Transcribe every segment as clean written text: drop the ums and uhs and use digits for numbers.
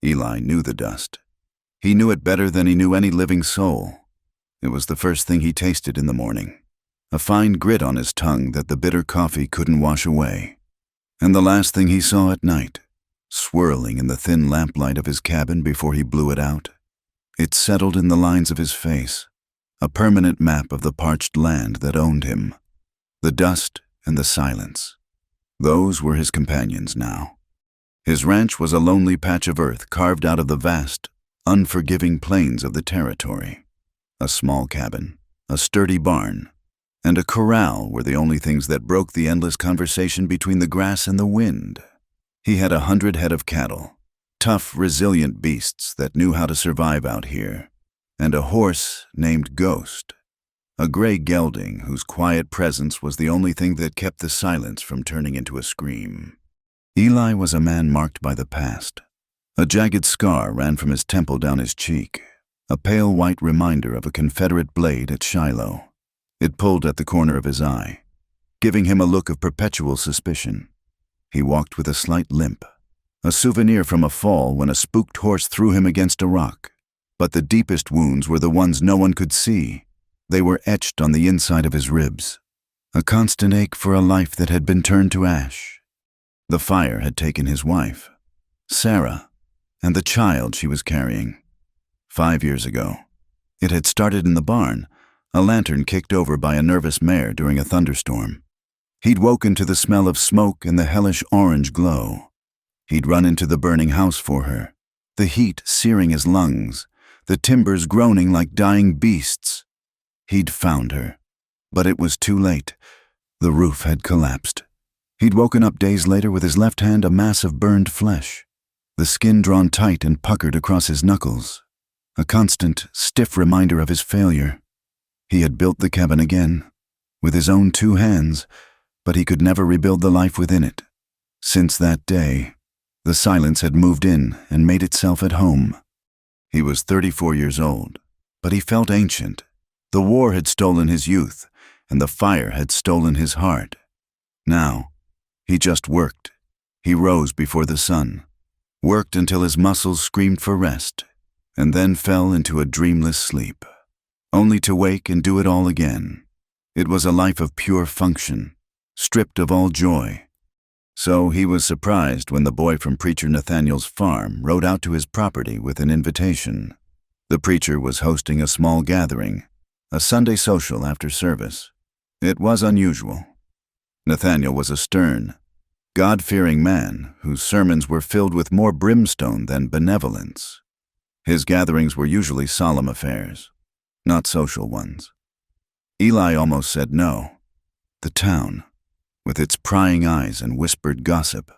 Eli knew the dust. He knew it better than he knew any living soul. It was the first thing he tasted in the morning, a fine grit on his tongue that the bitter coffee couldn't wash away. And the last thing he saw at night, swirling in the thin lamplight of his cabin before he blew it out. It settled in the lines of his face, a permanent map of the parched land that owned him. The dust and the silence. Those were his companions now. His ranch was a lonely patch of earth carved out of the vast, unforgiving plains of the territory. A small cabin, a sturdy barn, and a corral were the only things that broke the endless conversation between the grass and the wind. He had 100 head of cattle, tough, resilient beasts that knew how to survive out here, and a horse named Ghost, a gray gelding whose quiet presence was the only thing that kept the silence from turning into a scream. Eli was a man marked by the past. A jagged scar ran from his temple down his cheek, a pale white reminder of a Confederate blade at Shiloh. It pulled at the corner of his eye, giving him a look of perpetual suspicion. He walked with a slight limp, a souvenir from a fall when a spooked horse threw him against a rock. But the deepest wounds were the ones no one could see. They were etched on the inside of his ribs, a constant ache for a life that had been turned to ash. The fire had taken his wife, Sarah, and the child she was carrying. 5 years ago. It had started in the barn, a lantern kicked over by a nervous mare during a thunderstorm. He'd woken to the smell of smoke and the hellish orange glow. He'd run into the burning house for her, the heat searing his lungs, the timbers groaning like dying beasts. He'd found her, but it was too late. The roof had collapsed. He'd woken up days later with his left hand a mass of burned flesh, the skin drawn tight and puckered across his knuckles, a constant, stiff reminder of his failure. He had built the cabin again, with his own 2 hands, but he could never rebuild the life within it. Since that day, the silence had moved in and made itself at home. He was 34 years old, but he felt ancient. The war had stolen his youth, and the fire had stolen his heart. Now, he just worked. He rose before the sun, worked until his muscles screamed for rest, and then fell into a dreamless sleep, only to wake and do it all again. It was a life of pure function, stripped of all joy. So he was surprised when the boy from Preacher Nathaniel's farm rode out to his property with an invitation. The preacher was hosting a small gathering, a Sunday social after service. It was unusual. Nathaniel was a stern, God-fearing man whose sermons were filled with more brimstone than benevolence. His gatherings were usually solemn affairs, not social ones. Eli almost said no. The town, with its prying eyes and whispered gossip,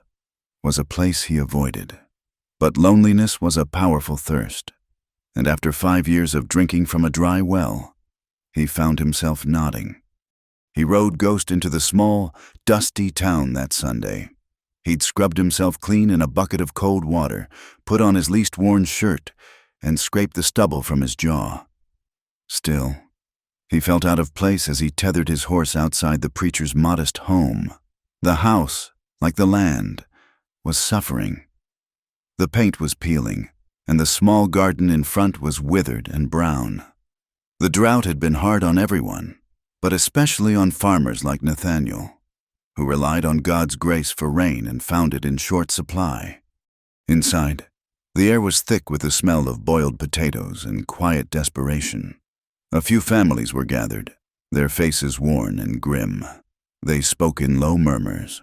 was a place he avoided. But loneliness was a powerful thirst, and after 5 years of drinking from a dry well, he found himself nodding. He rode Ghost into the small, dusty town that Sunday. He'd scrubbed himself clean in a bucket of cold water, put on his least-worn shirt, and scraped the stubble from his jaw. Still, he felt out of place as he tethered his horse outside the preacher's modest home. The house, like the land, was suffering. The paint was peeling, and the small garden in front was withered and brown. The drought had been hard on everyone, but especially on farmers like Nathaniel, who relied on God's grace for rain and found it in short supply. Inside, the air was thick with the smell of boiled potatoes and quiet desperation. A few families were gathered, their faces worn and grim. They spoke in low murmurs,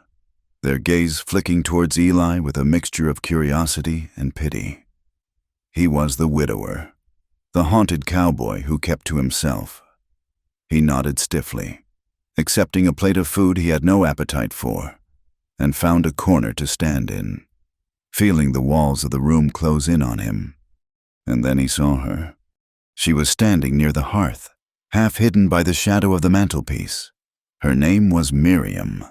their gaze flicking towards Eli with a mixture of curiosity and pity. He was the widower, the haunted cowboy who kept to himself. He nodded stiffly, accepting a plate of food he had no appetite for, and found a corner to stand in, feeling the walls of the room close in on him. And then he saw her. She was standing near the hearth, half hidden by the shadow of the mantelpiece. Her name was Miriam,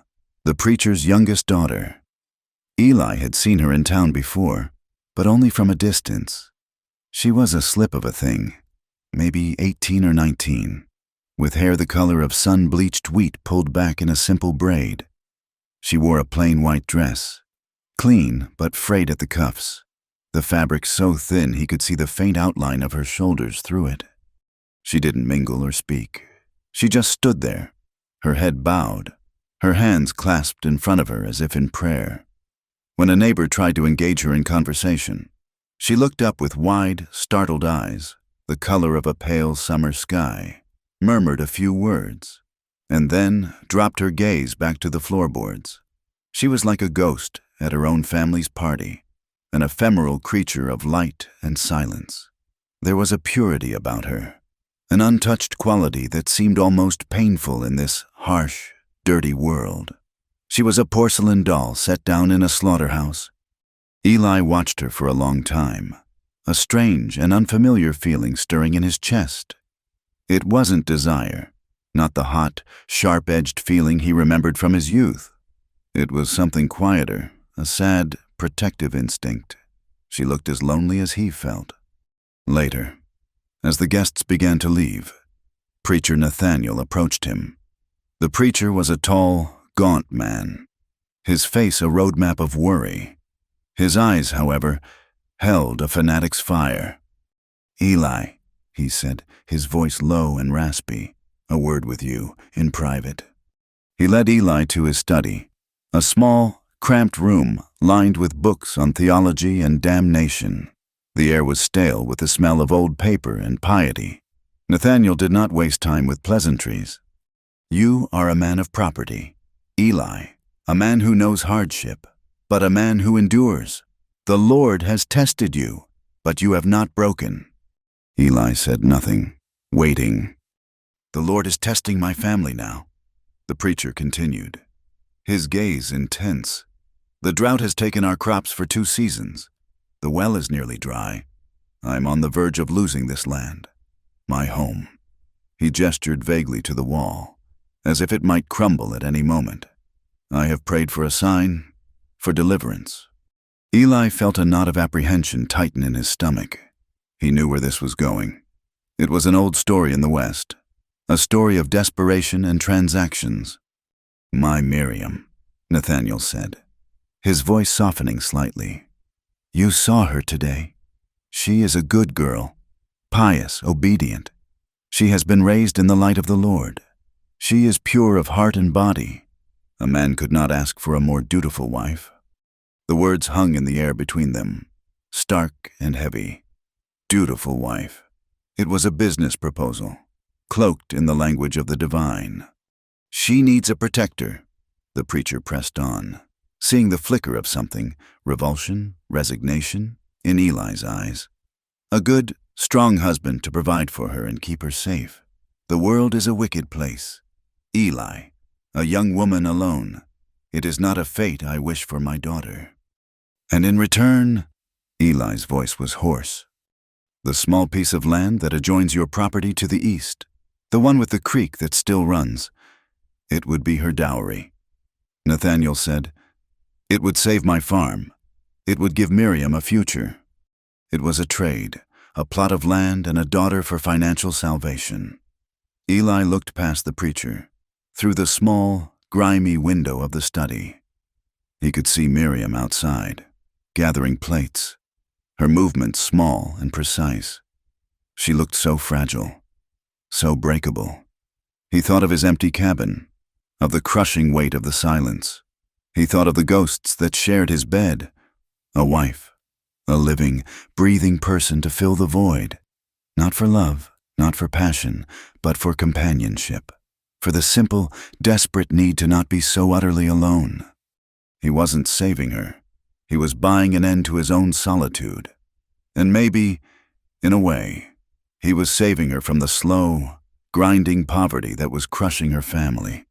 the preacher's youngest daughter. Eli had seen her in town before, but only from a distance. She was a slip of a thing, maybe 18 or 19, with hair the color of sun-bleached wheat pulled back in a simple braid. She wore a plain white dress, clean but frayed at the cuffs, the fabric so thin he could see the faint outline of her shoulders through it. She didn't mingle or speak. She just stood there, her head bowed, her hands clasped in front of her as if in prayer. When a neighbor tried to engage her in conversation, she looked up with wide, startled eyes, the color of a pale summer sky, murmured a few words, and then dropped her gaze back to the floorboards. She was like a ghost at her own family's party, an ephemeral creature of light and silence. There was a purity about her, an untouched quality that seemed almost painful in this harsh, dirty world. She was a porcelain doll set down in a slaughterhouse. Eli watched her for a long time, a strange and unfamiliar feeling stirring in his chest. It wasn't desire, not the hot, sharp-edged feeling he remembered from his youth. It was something quieter, a sad, protective instinct. She looked as lonely as he felt. Later, as the guests began to leave, Preacher Nathaniel approached him. The preacher was a tall, gaunt man, his face a roadmap of worry. His eyes, however, held a fanatic's fire. "Eli," he said, his voice low and raspy, "a word with you, in private." He led Eli to his study, a small, cramped room lined with books on theology and damnation. The air was stale with the smell of old paper and piety. Nathaniel did not waste time with pleasantries. "You are a man of property, Eli, a man who knows hardship, but a man who endures. The Lord has tested you, but you have not broken." Eli said nothing, waiting. "The Lord is testing my family now," the preacher continued, his gaze intense. "The drought has taken our crops for 2 seasons. The well is nearly dry. I'm on the verge of losing this land, my home." He gestured vaguely to the wall, as if it might crumble at any moment. "I have prayed for a sign, for deliverance." Eli felt a knot of apprehension tighten in his stomach. He knew where this was going. It was an old story in the West, a story of desperation and transactions. "My Miriam," Nathaniel said, his voice softening slightly. "You saw her today. She is a good girl, pious, obedient. She has been raised in the light of the Lord. She is pure of heart and body. A man could not ask for a more dutiful wife." The words hung in the air between them, stark and heavy. Dutiful wife. It was a business proposal, cloaked in the language of the divine. "She needs a protector," the preacher pressed on, seeing the flicker of something, revulsion, resignation, in Eli's eyes. "A good, strong husband to provide for her and keep her safe. The world is a wicked place. Eli, a young woman alone. It is not a fate I wish for my daughter. And in return," Eli's voice was hoarse, "the small piece of land that adjoins your property to the east, the one with the creek that still runs, it would be her dowry." Nathaniel said, "It would save my farm. It would give Miriam a future." It was a trade, a plot of land and a daughter for financial salvation. Eli looked past the preacher, through the small, grimy window of the study. He could see Miriam outside, gathering plates, her movements small and precise. She looked so fragile, so breakable. He thought of his empty cabin, of the crushing weight of the silence. He thought of the ghosts that shared his bed, a wife, a living, breathing person to fill the void, not for love, not for passion, but for companionship, for the simple, desperate need to not be so utterly alone. He wasn't saving her. He was buying an end to his own solitude. And maybe, in a way, he was saving her from the slow, grinding poverty that was crushing her family.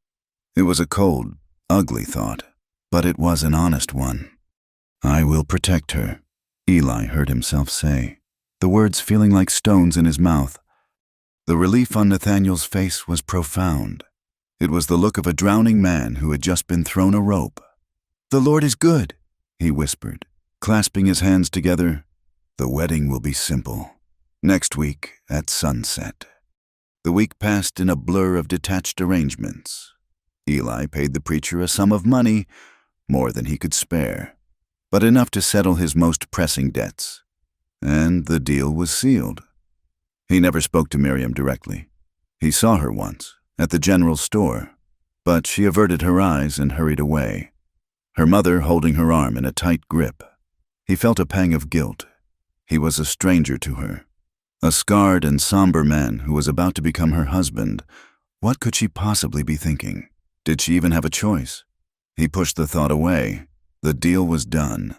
It was a cold, ugly thought, but it was an honest one. "I will protect her," Eli heard himself say, the words feeling like stones in his mouth. The relief on Nathaniel's face was profound. It was the look of a drowning man who had just been thrown a rope. "The Lord is good," he whispered, clasping his hands together. "The wedding will be simple. Next week at sunset." The week passed in a blur of detached arrangements. Eli paid the preacher a sum of money, more than he could spare. but enough to settle his most pressing debts. And the deal was sealed. He never spoke to Miriam directly. He saw her once, at the general store, but she averted her eyes and hurried away, her mother holding her arm in a tight grip. He felt a pang of guilt. He was a stranger to her, a scarred and somber man who was about to become her husband. What could she possibly be thinking? Did she even have a choice? He pushed the thought away. The deal was done.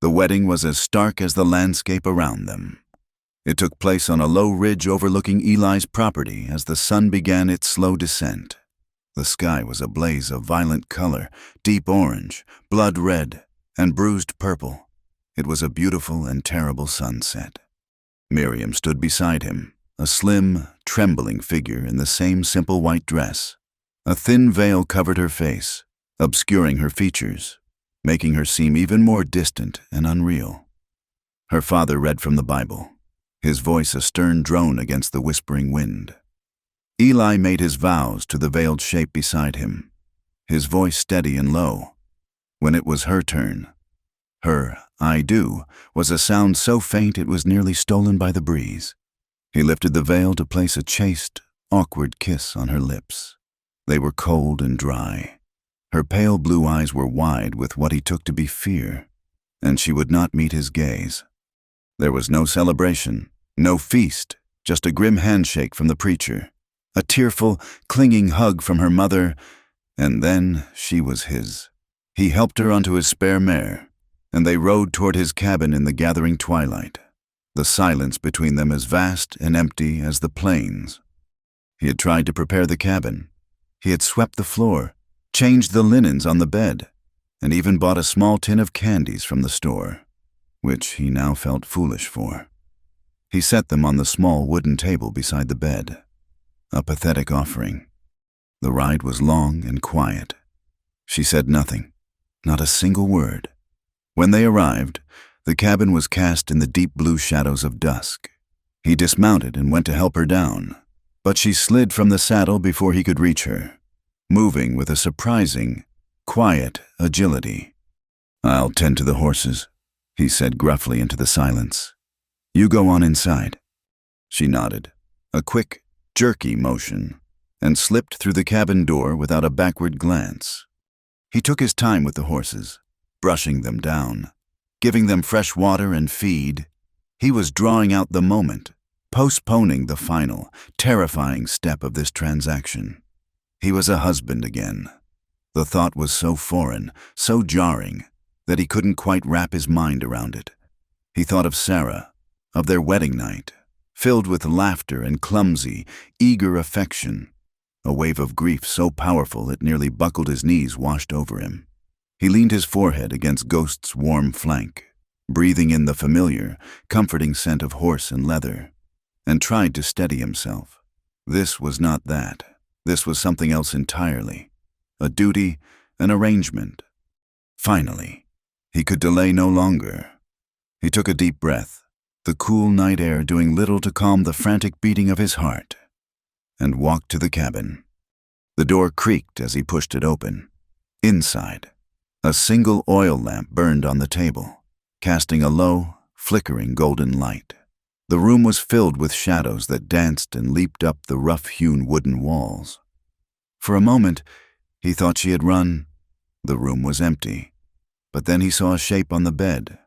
The wedding was as stark as the landscape around them. It took place on a low ridge overlooking Eli's property as the sun began its slow descent. The sky was a blaze of violent color, deep orange, blood red, and bruised purple. It was a beautiful and terrible sunset. Miriam stood beside him, a slim, trembling figure in the same simple white dress. A thin veil covered her face, obscuring her features, making her seem even more distant and unreal. Her father read from the Bible, his voice a stern drone against the whispering wind. Eli made his vows to the veiled shape beside him, his voice steady and low. When it was her turn, her "I do" was a sound so faint it was nearly stolen by the breeze. He lifted the veil to place a chaste, awkward kiss on her lips. They were cold and dry. Her pale blue eyes were wide with what he took to be fear, and she would not meet his gaze. There was no celebration, no feast, just a grim handshake from the preacher, a tearful, clinging hug from her mother, and then she was his. He helped her onto his spare mare, and they rode toward his cabin in the gathering twilight, the silence between them as vast and empty as the plains. He had tried to prepare the cabin. He had swept the floor, changed the linens on the bed, and even bought a small tin of candies from the store, which he now felt foolish for. He set them on the small wooden table beside the bed, a pathetic offering. The ride was long and quiet. She said nothing, not a single word. When they arrived, the cabin was cast in the deep blue shadows of dusk. He dismounted and went to help her down, but she slid from the saddle before he could reach her, moving with a surprising, quiet agility. "I'll tend to the horses," he said gruffly into the silence. "You go on inside." She nodded, a quick, jerky motion, and slipped through the cabin door without a backward glance. He took his time with the horses, brushing them down, giving them fresh water and feed. He was drawing out the moment, postponing the final, terrifying step of this transaction. He was a husband again. The thought was so foreign, so jarring, that he couldn't quite wrap his mind around it. He thought of Sarah, of their wedding night, filled with laughter and clumsy, eager affection. A wave of grief so powerful it nearly buckled his knees washed over him. He leaned his forehead against Ghost's warm flank, breathing in the familiar, comforting scent of horse and leather, and tried to steady himself. This was not that. This was something else entirely. A duty, an arrangement. Finally, he could delay no longer. He took a deep breath, the cool night air doing little to calm the frantic beating of his heart, and walked to the cabin. The door creaked as he pushed it open. Inside, a single oil lamp burned on the table, casting a low, flickering golden light. The room was filled with shadows that danced and leaped up the rough-hewn wooden walls. For a moment, he thought she had run. The room was empty, but then he saw a shape on the bed.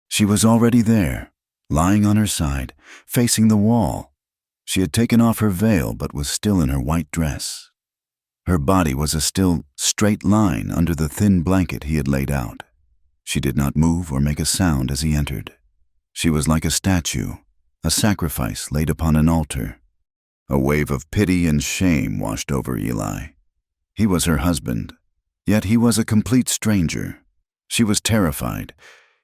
She was already there, lying on her side, facing the wall. She had taken off her veil but was still in her white dress. Her body was a still, straight line under the thin blanket he had laid out. She did not move or make a sound as he entered. She was like a statue, a sacrifice laid upon an altar. A wave of pity and shame washed over Eli. He was her husband, yet he was a complete stranger. She was terrified.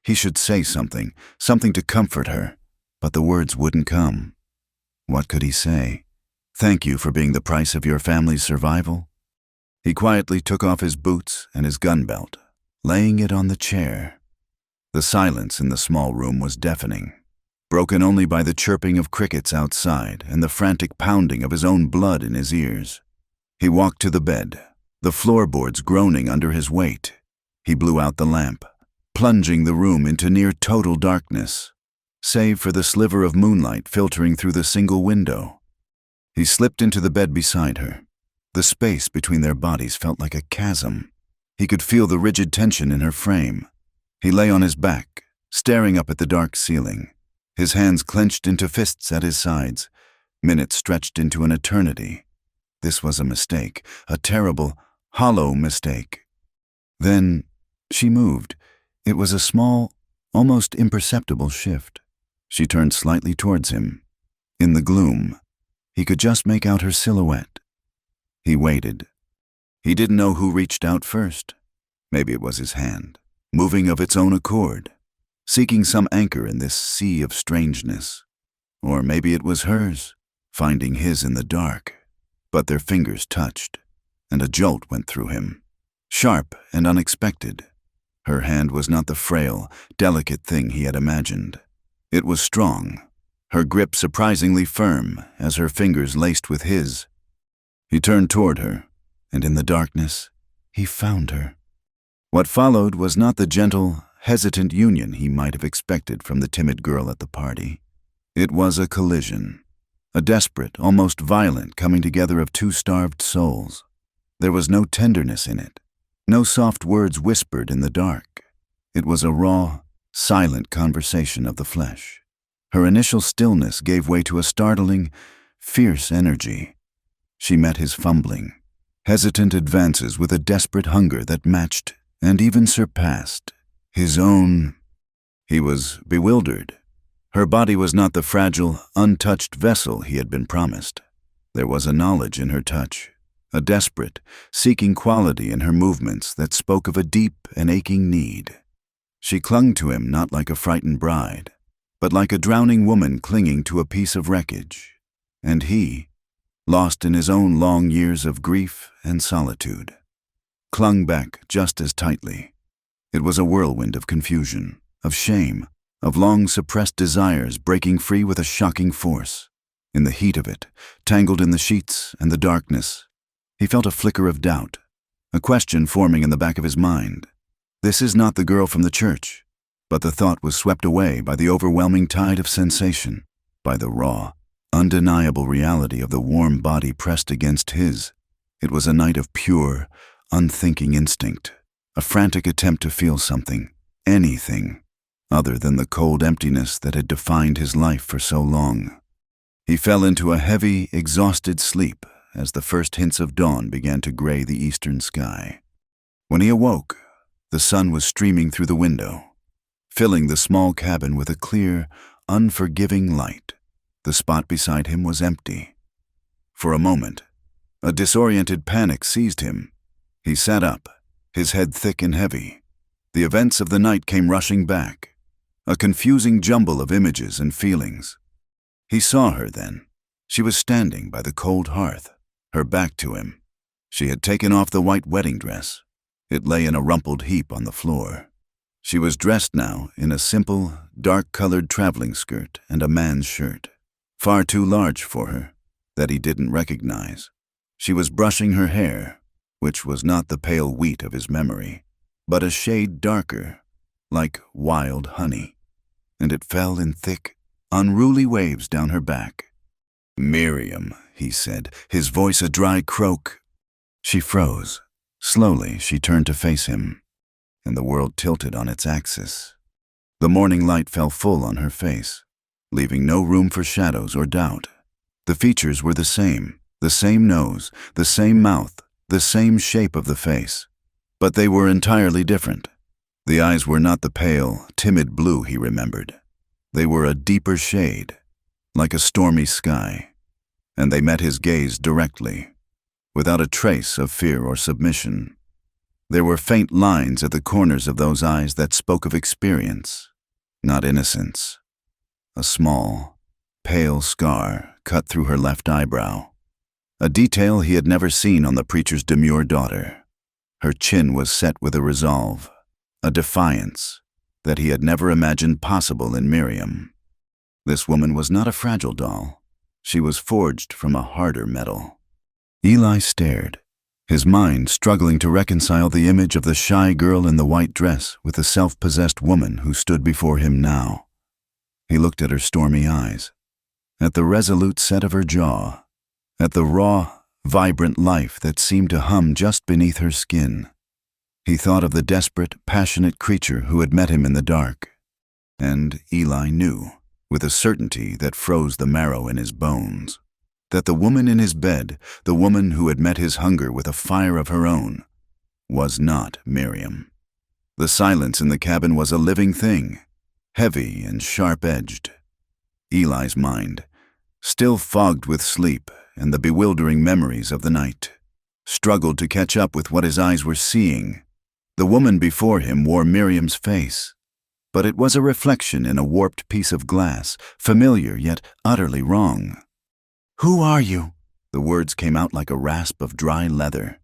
He should say something, something to comfort her, but the words wouldn't come. What could he say? Thank you for being the price of your family's survival? He quietly took off his boots and his gun belt, laying it on the chair. The silence in the small room was deafening, broken only by the chirping of crickets outside and the frantic pounding of his own blood in his ears. He walked to the bed, the floorboards groaning under his weight. He blew out the lamp, plunging the room into near total darkness, save for the sliver of moonlight filtering through the single window. He slipped into the bed beside her. The space between their bodies felt like a chasm. He could feel the rigid tension in her frame. He lay on his back, staring up at the dark ceiling, his hands clenched into fists at his sides, minutes stretched into an eternity. This was a mistake, a terrible, hollow mistake. Then she moved. It was a small, almost imperceptible shift. She turned slightly towards him. In the gloom, he could just make out her silhouette. He waited. He didn't know who reached out first. Maybe it was his hand, moving of its own accord, seeking some anchor in this sea of strangeness. Or maybe it was hers, finding his in the dark. But their fingers touched, and a jolt went through him, sharp and unexpected. Her hand was not the frail, delicate thing he had imagined. It was strong, her grip surprisingly firm as her fingers laced with his. He turned toward her, and in the darkness, he found her. What followed was not the gentle, hesitant union he might have expected from the timid girl at the party. It was a collision, a desperate, almost violent coming together of two starved souls. There was no tenderness in it, no soft words whispered in the dark. It was a raw, silent conversation of the flesh. Her initial stillness gave way to a startling, fierce energy. She met his fumbling, hesitant advances with a desperate hunger that matched and even surpassed his own. He was bewildered. Her body was not the fragile, untouched vessel he had been promised. There was a knowledge in her touch, a desperate, seeking quality in her movements that spoke of a deep and aching need. She clung to him not like a frightened bride, but like a drowning woman clinging to a piece of wreckage. And he, lost in his own long years of grief and solitude, clung back just as tightly. It was a whirlwind of confusion, of shame, of long-suppressed desires breaking free with a shocking force. In the heat of it, tangled in the sheets and the darkness, he felt a flicker of doubt, a question forming in the back of his mind. This is not the girl from the church. But the thought was swept away by the overwhelming tide of sensation, by the raw, undeniable reality of the warm body pressed against his. It was a night of pure, unthinking instinct, a frantic attempt to feel something, anything, other than the cold emptiness that had defined his life for so long. He fell into a heavy, exhausted sleep as the first hints of dawn began to gray the eastern sky. When he awoke, the sun was streaming through the window, filling the small cabin with a clear, unforgiving light. The spot beside him was empty. For a moment, a disoriented panic seized him. He sat up, his head thick and heavy. The events of the night came rushing back, a confusing jumble of images and feelings. He saw her then. She was standing by the cold hearth, her back to him. She had taken off the white wedding dress. It lay in a rumpled heap on the floor. She was dressed now in a simple, dark-colored traveling skirt and a man's shirt, far too large for her, that he didn't recognize. She was brushing her hair, which was not the pale wheat of his memory, but a shade darker, like wild honey, and it fell in thick, unruly waves down her back. "Miriam," he said, his voice a dry croak. She froze. Slowly, she turned to face him, and the world tilted on its axis. The morning light fell full on her face, leaving no room for shadows or doubt. The features were the same nose, the same mouth, the same shape of the face, but they were entirely different. The eyes were not the pale, timid blue he remembered. They were a deeper shade, like a stormy sky, and they met his gaze directly, without a trace of fear or submission. There were faint lines at the corners of those eyes that spoke of experience, not innocence. A small, pale scar cut through her left eyebrow, a detail he had never seen on the preacher's demure daughter. Her chin was set with a resolve, a defiance, that he had never imagined possible in Miriam. This woman was not a fragile doll. She was forged from a harder metal. Eli stared. his mind struggling to reconcile the image of the shy girl in the white dress with the self-possessed woman who stood before him now. He looked at her stormy eyes, at the resolute set of her jaw, at the raw, vibrant life that seemed to hum just beneath her skin. He thought of the desperate, passionate creature who had met him in the dark. And Eli knew, with a certainty that froze the marrow in his bones, that the woman in his bed, the woman who had met his hunger with a fire of her own, was not Miriam. The silence in the cabin was a living thing, heavy and sharp-edged. Eli's mind, still fogged with sleep and the bewildering memories of the night, struggled to catch up with what his eyes were seeing. The woman before him wore Miriam's face, but it was a reflection in a warped piece of glass, familiar yet utterly wrong. "Who are you?" The words came out like a rasp of dry leather.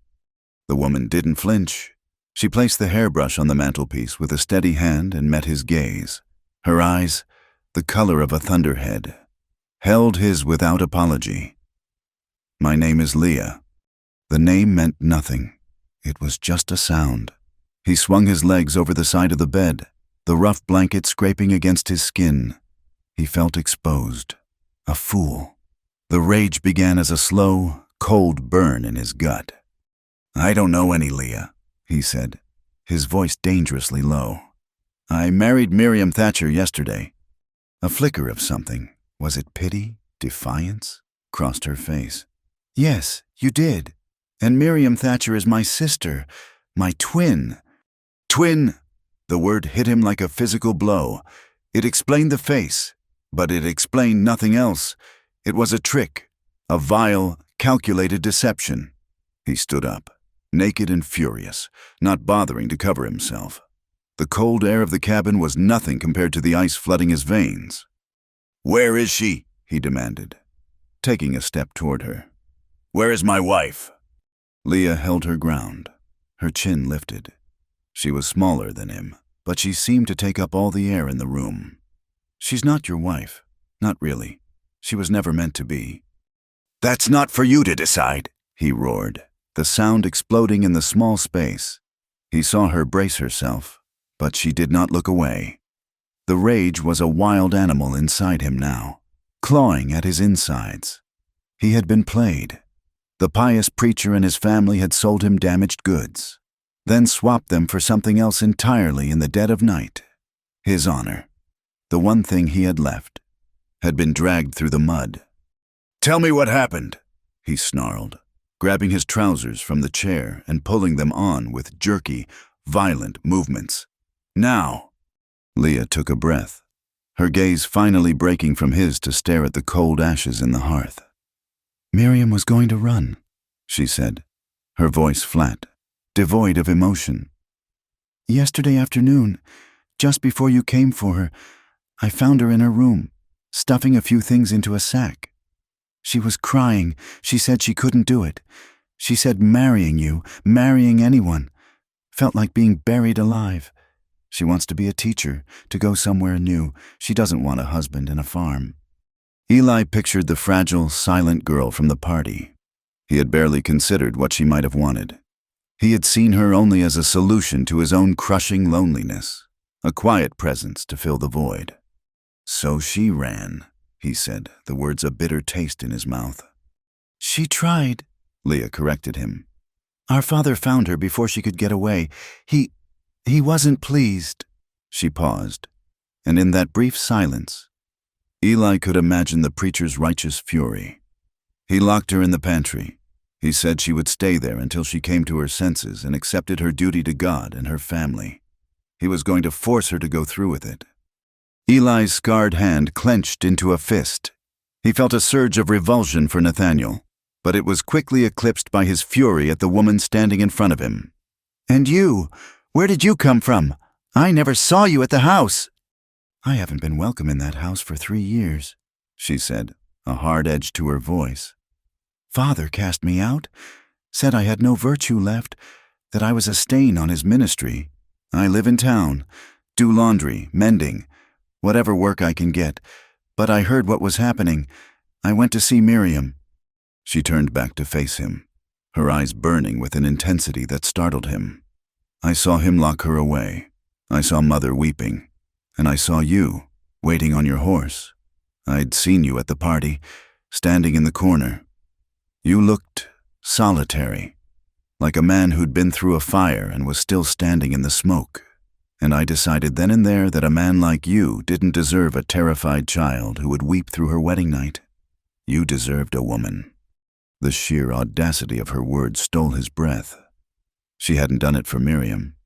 The woman didn't flinch. She placed the hairbrush on the mantelpiece with a steady hand and met his gaze. Her eyes, the color of a thunderhead, held his without apology. "My name is Leah." The name meant nothing. It was just a sound. He swung his legs over the side of the bed, the rough blanket scraping against his skin. He felt exposed, a fool. The rage began as a slow, cold burn in his gut. "I don't know any Leah," he said, his voice dangerously low. "I married Miriam Thatcher yesterday." A flicker of something, was it pity, defiance, crossed her face. "Yes, you did. And Miriam Thatcher is my sister, my twin." Twin! The word hit him like a physical blow. It explained the face, but it explained nothing else. It was a trick, a vile, calculated deception. He stood up, naked and furious, not bothering to cover himself. The cold air of the cabin was nothing compared to the ice flooding his veins. "Where is she?" he demanded, taking a step toward her. "Where is my wife?" Leah held her ground, her chin lifted. She was smaller than him, but she seemed to take up all the air in the room. "She's not your wife. Not really. She was never meant to be." "That's not for you to decide," he roared, the sound exploding in the small space. He saw her brace herself, but she did not look away. The rage was a wild animal inside him now, clawing at his insides. He had been played. The pious preacher and his family had sold him damaged goods, then swapped them for something else entirely in the dead of night. His honor, the one thing he had left, had been dragged through the mud. "Tell me what happened," he snarled, grabbing his trousers from the chair and pulling them on with jerky, violent movements. "Now!" Leah took a breath, her gaze finally breaking from his to stare at the cold ashes in the hearth. "Miriam was going to run," she said, her voice flat, devoid of emotion. "Yesterday afternoon, just before you came for her, I found her in her room, stuffing a few things into a sack. She was crying. She said she couldn't do it. She said marrying you, marrying anyone, felt like being buried alive. She wants to be a teacher, to go somewhere new. She doesn't want a husband and a farm." Eli pictured the fragile, silent girl from the party. He had barely considered what she might have wanted. He had seen her only as a solution to his own crushing loneliness, a quiet presence to fill the void. "So she ran," he said, the words a bitter taste in his mouth. "She tried," Leah corrected him. "Our father found her before she could get away. He wasn't pleased." She paused, and in that brief silence, Eli could imagine the preacher's righteous fury. He locked her in the pantry. He said she would stay there until she came to her senses and accepted her duty to God and her family. He was going to force her to go through with it. Eli's scarred hand clenched into a fist. He felt a surge of revulsion for Nathaniel, but it was quickly eclipsed by his fury at the woman standing in front of him. "And you? Where did you come from? I never saw you at the house." "I haven't been welcome in that house for 3 years, she said, a hard edge to her voice. "Father cast me out, said I had no virtue left, that I was a stain on his ministry. I live in town, do laundry, mending, whatever work I can get, but I heard what was happening. I went to see Miriam." She turned back to face him, her eyes burning with an intensity that startled him. I saw him lock her away. I saw Mother weeping. And I saw you, waiting on your horse. I'd seen you at the party, standing in the corner. You looked solitary, like a man who'd been through a fire and was still standing in the smoke. And I decided then and there that a man like you didn't deserve a terrified child who would weep through her wedding night. You deserved a woman. The sheer audacity of her words stole his breath. She hadn't done it for Miriam.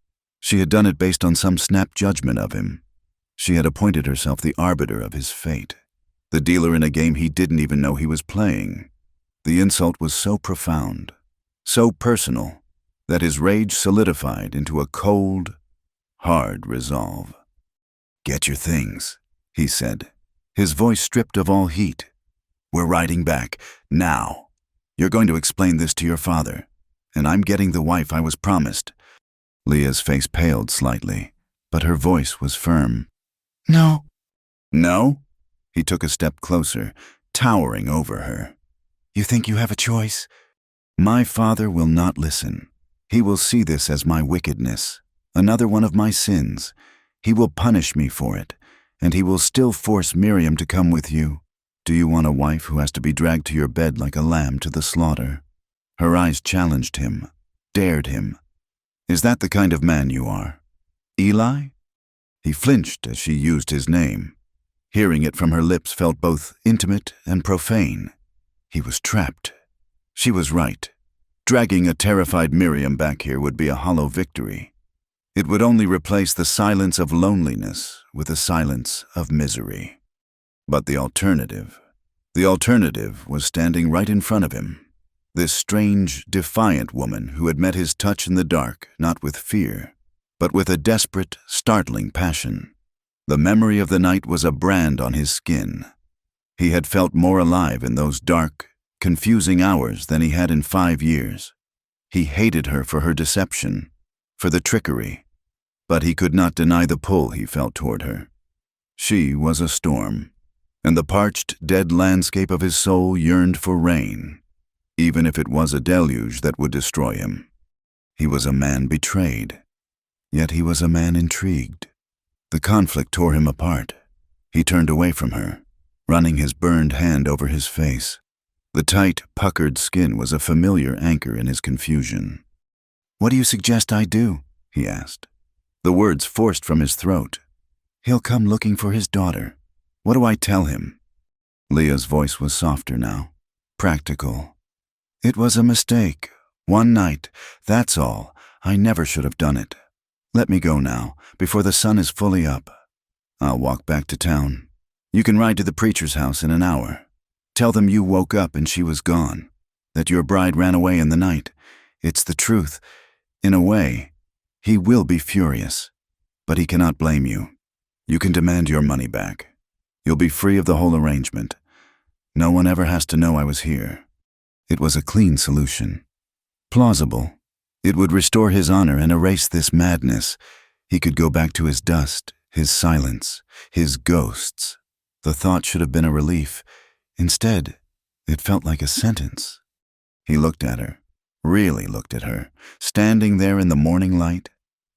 She had done it based on some snap judgment of him. She had appointed herself the arbiter of his fate, the dealer in a game he didn't even know he was playing. The insult was so profound, so personal, that his rage solidified into a cold, hard resolve. "Get your things," he said, his voice stripped of all heat. "We're riding back, now. You're going to explain this to your father, and I'm getting the wife I was promised." Leah's face paled slightly, but her voice was firm. "No." "No?" He took a step closer, towering over her. "You think you have a choice?" "My father will not listen. He will see this as my wickedness, another one of my sins. He will punish me for it, and he will still force Miriam to come with you. Do you want a wife who has to be dragged to your bed like a lamb to the slaughter?" Her eyes challenged him, dared him. "Is that the kind of man you are? Eli?" He flinched as she used his name. Hearing it from her lips felt both intimate and profane. He was trapped. She was right. Dragging a terrified Miriam back here would be a hollow victory. It would only replace the silence of loneliness with the silence of misery. But the alternative was standing right in front of him. This strange, defiant woman who had met his touch in the dark, not with fear, but with a desperate, startling passion. The memory of the night was a brand on his skin. He had felt more alive in those dark, confusing hours than he had in 5 years. He hated her for her deception, for the trickery, but he could not deny the pull he felt toward her. She was a storm, and the parched, dead landscape of his soul yearned for rain, even if it was a deluge that would destroy him. He was a man betrayed, yet he was a man intrigued. The conflict tore him apart. He turned away from her, running his burned hand over his face. The tight, puckered skin was a familiar anchor in his confusion. "What do you suggest I do?" he asked. The words forced from his throat. "He'll come looking for his daughter. What do I tell him?" Leah's voice was softer now, practical. "It was a mistake. One night, that's all. I never should have done it. Let me go now, before the sun is fully up. I'll walk back to town. You can ride to the preacher's house in an hour. Tell them you woke up and she was gone, that your bride ran away in the night. It's the truth. In a way, he will be furious, but he cannot blame you. You can demand your money back. You'll be free of the whole arrangement. No one ever has to know I was here." It was a clean solution. Plausible. It would restore his honor and erase this madness. He could go back to his dust, his silence, his ghosts. The thought should have been a relief. Instead, it felt like a sentence. He looked at her, really looked at her, standing there in the morning light.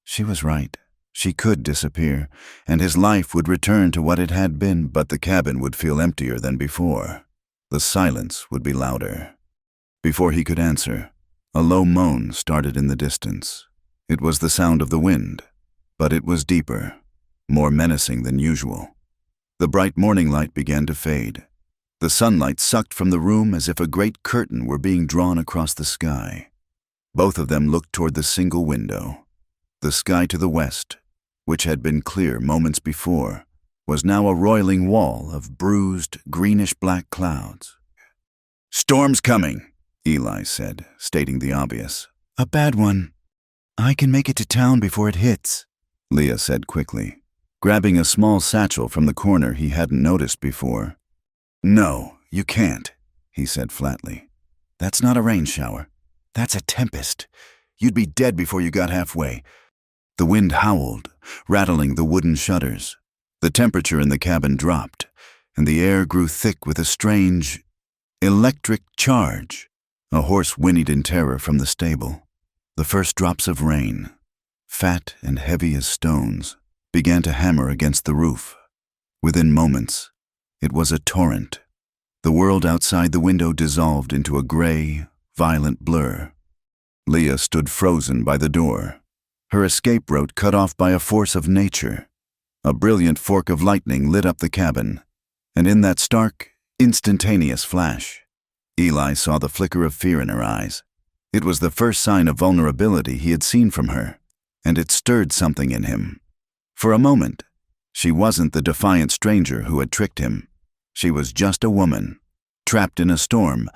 She was right. She could disappear, and his life would return to what it had been, but the cabin would feel emptier than before. The silence would be louder. Before he could answer, a low moan started in the distance. It was the sound of the wind, but it was deeper, more menacing than usual. The bright morning light began to fade. The sunlight sucked from the room as if a great curtain were being drawn across the sky. Both of them looked toward the single window. The sky to the west, which had been clear moments before, was now a roiling wall of bruised, greenish-black clouds. "Storm's coming," Eli said, stating the obvious. "A bad one. I can make it to town before it hits," Leah said quickly, grabbing a small satchel from the corner he hadn't noticed before. "No, you can't," he said flatly. "That's not a rain shower. That's a tempest. You'd be dead before you got halfway." The wind howled, rattling the wooden shutters. The temperature in the cabin dropped, and the air grew thick with a strange, electric charge. A horse whinnied in terror from the stable. The first drops of rain, fat and heavy as stones, began to hammer against the roof. Within moments, it was a torrent. The world outside the window dissolved into a gray, violent blur. Leah stood frozen by the door, her escape route cut off by a force of nature. A brilliant fork of lightning lit up the cabin, and in that stark, instantaneous flash, Eli saw the flicker of fear in her eyes. It was the first sign of vulnerability he had seen from her, and it stirred something in him. For a moment, she wasn't the defiant stranger who had tricked him. She was just a woman, trapped in a storm.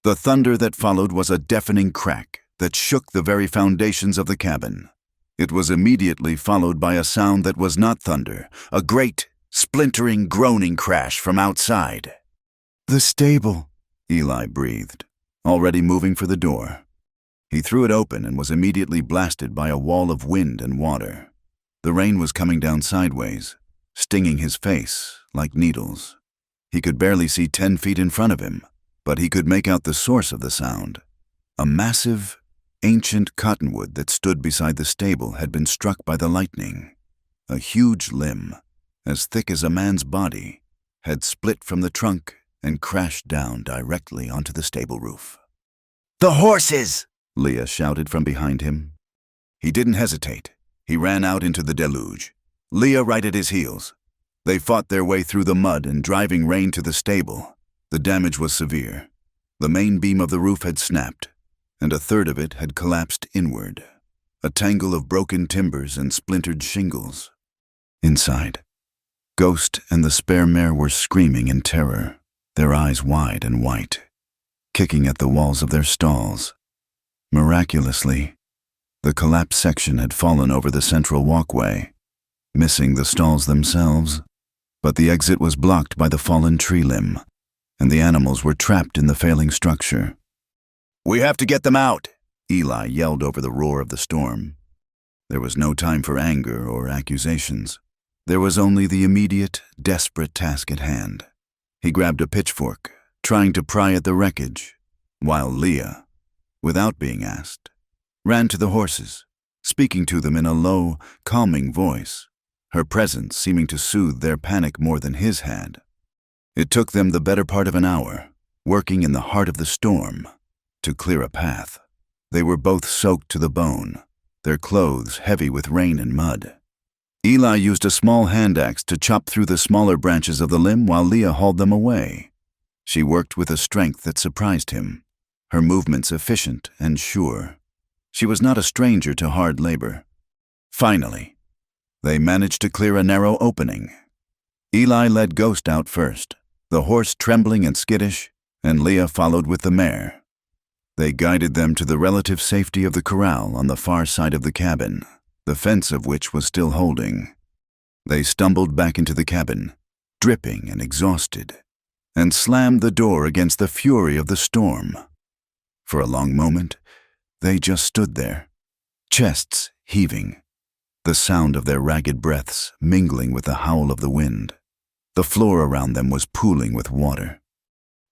The thunder that followed was a deafening crack that shook the very foundations of the cabin. It was immediately followed by a sound that was not thunder, a great, splintering, groaning crash from outside. "The stable," Eli breathed, already moving for the door. He threw it open and was immediately blasted by a wall of wind and water. The rain was coming down sideways, stinging his face like needles. He could barely see 10 feet in front of him, but he could make out the source of the sound. A massive, ancient cottonwood that stood beside the stable had been struck by the lightning. A huge limb, as thick as a man's body, had split from the trunk and crashed down directly onto the stable roof. "The horses!" Leah shouted from behind him. He didn't hesitate. He ran out into the deluge, Leah right at his heels. They fought their way through the mud and driving rain to the stable. The damage was severe. The main beam of the roof had snapped, and a third of it had collapsed inward, a tangle of broken timbers and splintered shingles. Inside, Ghost and the spare mare were screaming in terror, their eyes wide and white, kicking at the walls of their stalls. Miraculously, the collapsed section had fallen over the central walkway, missing the stalls themselves, but the exit was blocked by the fallen tree limb, and the animals were trapped in the failing structure. "We have to get them out," Eli yelled over the roar of the storm. There was no time for anger or accusations. There was only the immediate, desperate task at hand. He grabbed a pitchfork, trying to pry at the wreckage, while Leah, without being asked, ran to the horses, speaking to them in a low, calming voice, her presence seeming to soothe their panic more than his had. It took them the better part of an hour, working in the heart of the storm, to clear a path. They were both soaked to the bone, their clothes heavy with rain and mud. Eli used a small hand axe to chop through the smaller branches of the limb while Leah hauled them away. She worked with a strength that surprised him, her movements efficient and sure. She was not a stranger to hard labor. Finally, they managed to clear a narrow opening. Eli led Ghost out first, the horse trembling and skittish, and Leah followed with the mare. They guided them to the relative safety of the corral on the far side of the cabin, the fence of which was still holding. They stumbled back into the cabin, dripping and exhausted, and slammed the door against the fury of the storm. For a long moment, they just stood there, chests heaving, the sound of their ragged breaths mingling with the howl of the wind. The floor around them was pooling with water.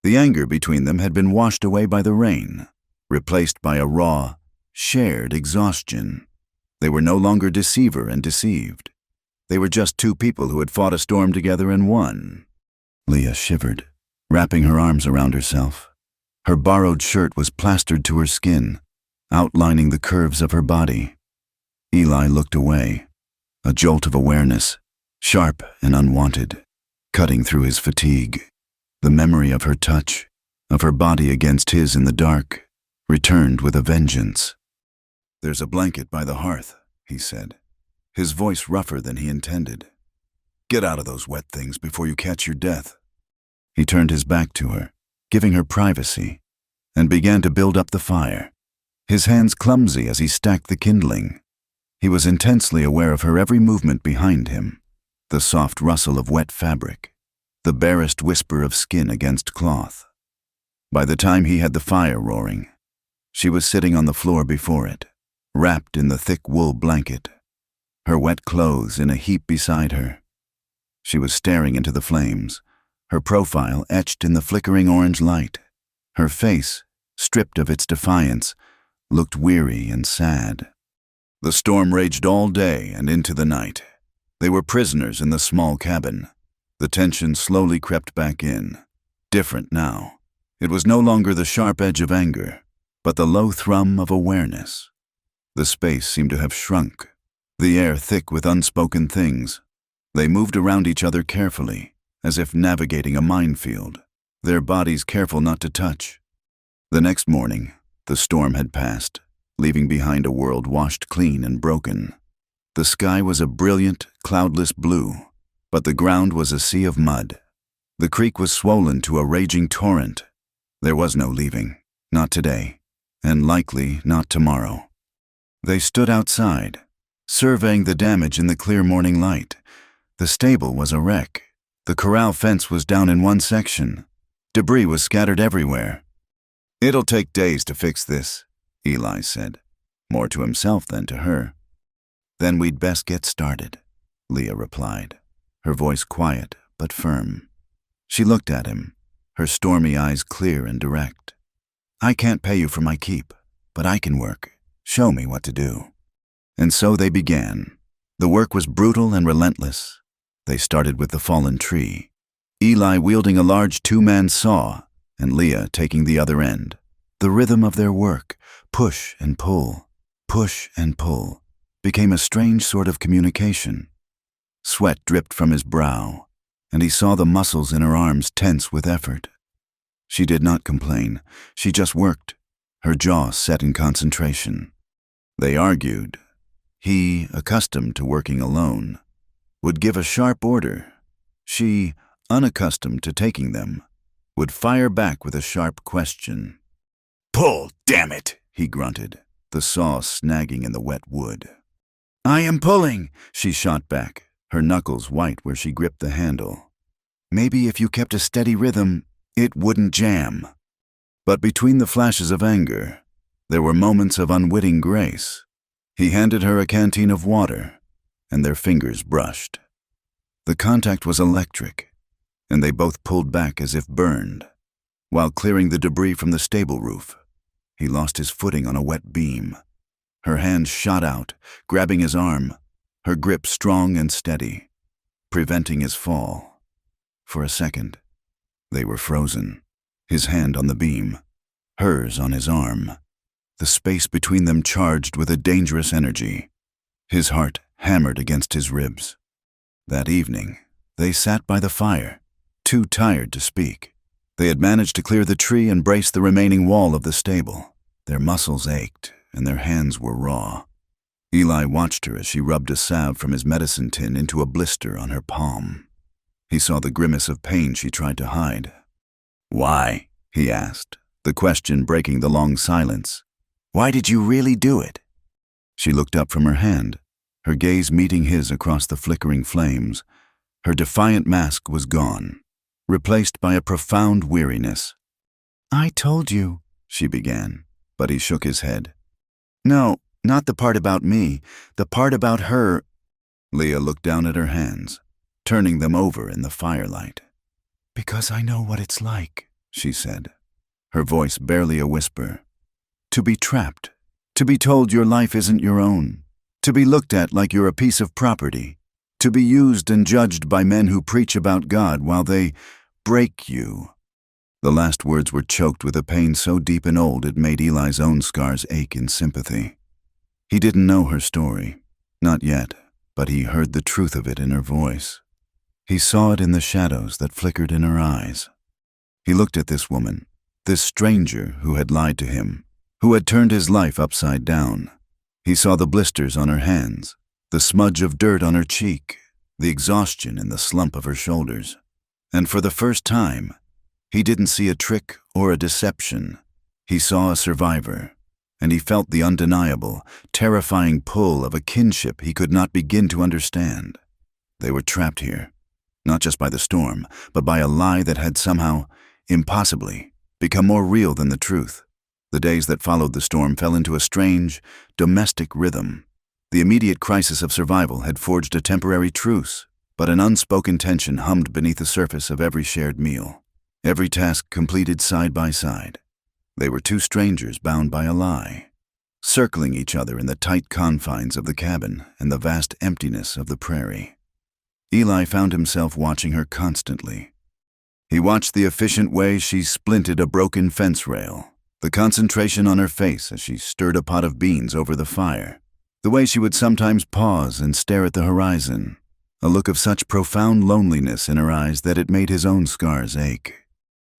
The anger between them had been washed away by the rain, replaced by a raw, shared exhaustion. They were no longer deceiver and deceived. They were just two people who had fought a storm together and won. Leah shivered, wrapping her arms around herself. Her borrowed shirt was plastered to her skin, outlining the curves of her body. Eli looked away, a jolt of awareness, sharp and unwanted, cutting through his fatigue. The memory of her touch, of her body against his in the dark, returned with a vengeance. "There's a blanket by the hearth," he said, his voice rougher than he intended. "Get out of those wet things before you catch your death." He turned his back to her, giving her privacy, and began to build up the fire, his hands clumsy as he stacked the kindling. He was intensely aware of her every movement behind him, the soft rustle of wet fabric, the barest whisper of skin against cloth. By the time he had the fire roaring, she was sitting on the floor before it, wrapped in the thick wool blanket, her wet clothes in a heap beside her. She was staring into the flames, her profile etched in the flickering orange light, her face stripped of its defiance, looked weary and sad. The storm raged all day and into the night. They were prisoners in the small cabin. The tension slowly crept back in. Different now. It was no longer the sharp edge of anger, but the low thrum of awareness. The space seemed to have shrunk, the air thick with unspoken things. They moved around each other carefully, as if navigating a minefield, their bodies careful not to touch. The next morning, the storm had passed, leaving behind a world washed clean and broken. The sky was a brilliant, cloudless blue, but the ground was a sea of mud. The creek was swollen to a raging torrent. There was no leaving, not today, and likely not tomorrow. They stood outside, surveying the damage in the clear morning light. The stable was a wreck. The corral fence was down in one section. Debris was scattered everywhere. "It'll take days to fix this," Eli said, more to himself than to her. "Then we'd best get started," Leah replied, her voice quiet but firm. She looked at him, her stormy eyes clear and direct. "I can't pay you for my keep, but I can work. Show me what to do." And so they began. The work was brutal and relentless. They started with the fallen tree, Eli wielding a large two-man saw and Leah taking the other end. The rhythm of their work, push and pull, became a strange sort of communication. Sweat dripped from his brow, and he saw the muscles in her arms tense with effort. She did not complain. She just worked, her jaw set in concentration. They argued. He, accustomed to working alone, would give a sharp order. She, unaccustomed to taking them, would fire back with a sharp question. "Pull, damn it," he grunted, the saw snagging in the wet wood. "I am pulling," she shot back, her knuckles white where she gripped the handle. Maybe if you kept a steady rhythm, it wouldn't jam. But between the flashes of anger, there were moments of unwitting grace. He handed her a canteen of water, and their fingers brushed. The contact was electric, and they both pulled back as if burned. While clearing the debris from the stable roof, he lost his footing on a wet beam. Her hand shot out, grabbing his arm, her grip strong and steady, preventing his fall. For a second, they were frozen, his hand on the beam, hers on his arm, the space between them charged with a dangerous energy. His heart hammered against his ribs. That evening, they sat by the fire, too tired to speak. They had managed to clear the tree and brace the remaining wall of the stable. Their muscles ached, and their hands were raw. Eli watched her as she rubbed a salve from his medicine tin into a blister on her palm. He saw the grimace of pain she tried to hide. "Why?" he asked, the question breaking the long silence. "Why did you really do it?" She looked up from her hand, her gaze meeting his across the flickering flames. Her defiant mask was gone, replaced by a profound weariness. "I told you," she began, but he shook his head. "No, not the part about me, the part about her." Leah looked down at her hands, turning them over in the firelight. "Because I know what it's like," she said, her voice barely a whisper. "To be trapped, to be told your life isn't your own, to be looked at like you're a piece of property, to be used and judged by men who preach about God while they break you." The last words were choked with a pain so deep and old it made Eli's own scars ache in sympathy. He didn't know her story, not yet, but he heard the truth of it in her voice. He saw it in the shadows that flickered in her eyes. He looked at this woman, this stranger who had lied to him, who had turned his life upside down. He saw the blisters on her hands, the smudge of dirt on her cheek, the exhaustion in the slump of her shoulders. And for the first time, he didn't see a trick or a deception. He saw a survivor, and he felt the undeniable, terrifying pull of a kinship he could not begin to understand. They were trapped here, not just by the storm, but by a lie that had somehow, impossibly, become more real than the truth. The days that followed the storm fell into a strange, domestic rhythm. The immediate crisis of survival had forged a temporary truce, but an unspoken tension hummed beneath the surface of every shared meal, every task completed side by side. They were two strangers bound by a lie, circling each other in the tight confines of the cabin and the vast emptiness of the prairie. Eli found himself watching her constantly. He watched the efficient way she splinted a broken fence rail, the concentration on her face as she stirred a pot of beans over the fire, the way she would sometimes pause and stare at the horizon, a look of such profound loneliness in her eyes that it made his own scars ache.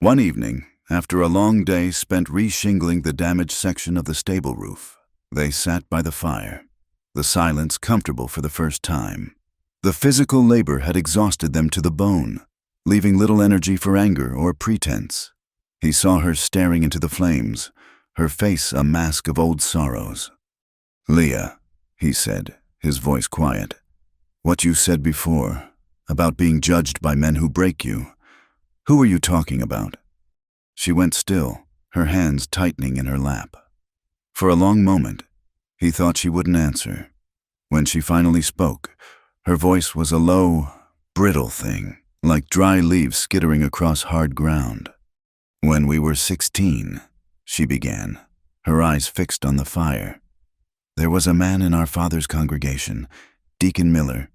One evening, after a long day spent re-shingling the damaged section of the stable roof, they sat by the fire, the silence comfortable for the first time. The physical labor had exhausted them to the bone, leaving little energy for anger or pretense. He saw her staring into the flames, her face a mask of old sorrows. "Leah," he said, his voice quiet, "what you said before, about being judged by men who break you, who were you talking about?" She went still, her hands tightening in her lap. For a long moment, he thought she wouldn't answer. When she finally spoke, her voice was a low, brittle thing, like dry leaves skittering across hard ground. "When we were 16, she began, her eyes fixed on the fire. "There was a man in our father's congregation, Deacon Miller.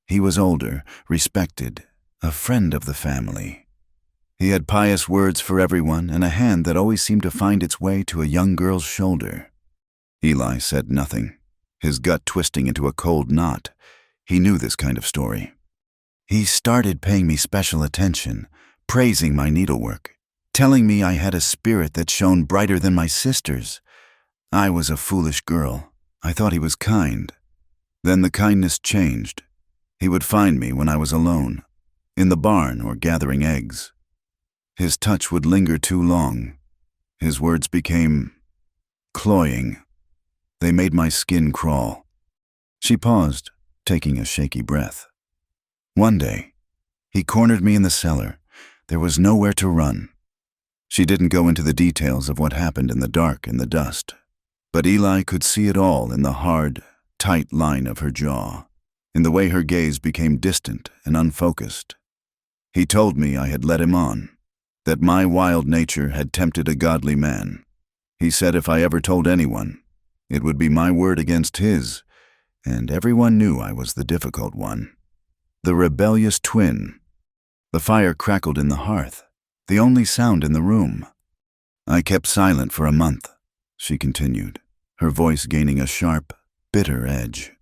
He was older, respected, a friend of the family. He had pious words for everyone and a hand that always seemed to find its way to a young girl's shoulder." Eli said nothing, his gut twisting into a cold knot. He knew this kind of story. "He started paying me special attention, praising my needlework, telling me I had a spirit that shone brighter than my sister's. I was a foolish girl. I thought he was kind. Then the kindness changed. He would find me when I was alone, in the barn or gathering eggs. His touch would linger too long. His words became cloying. They made my skin crawl." She paused, taking a shaky breath. "One day, he cornered me in the cellar. There was nowhere to run." She didn't go into the details of what happened in the dark and the dust, but Eli could see it all in the hard, tight line of her jaw, in the way her gaze became distant and unfocused. "He told me I had led him on, that my wild nature had tempted a godly man. He said if I ever told anyone, it would be my word against his, and everyone knew I was the difficult one. The rebellious twin." The fire crackled in the hearth, the only sound in the room. "I kept silent for a month," she continued, her voice gaining a sharp, bitter edge.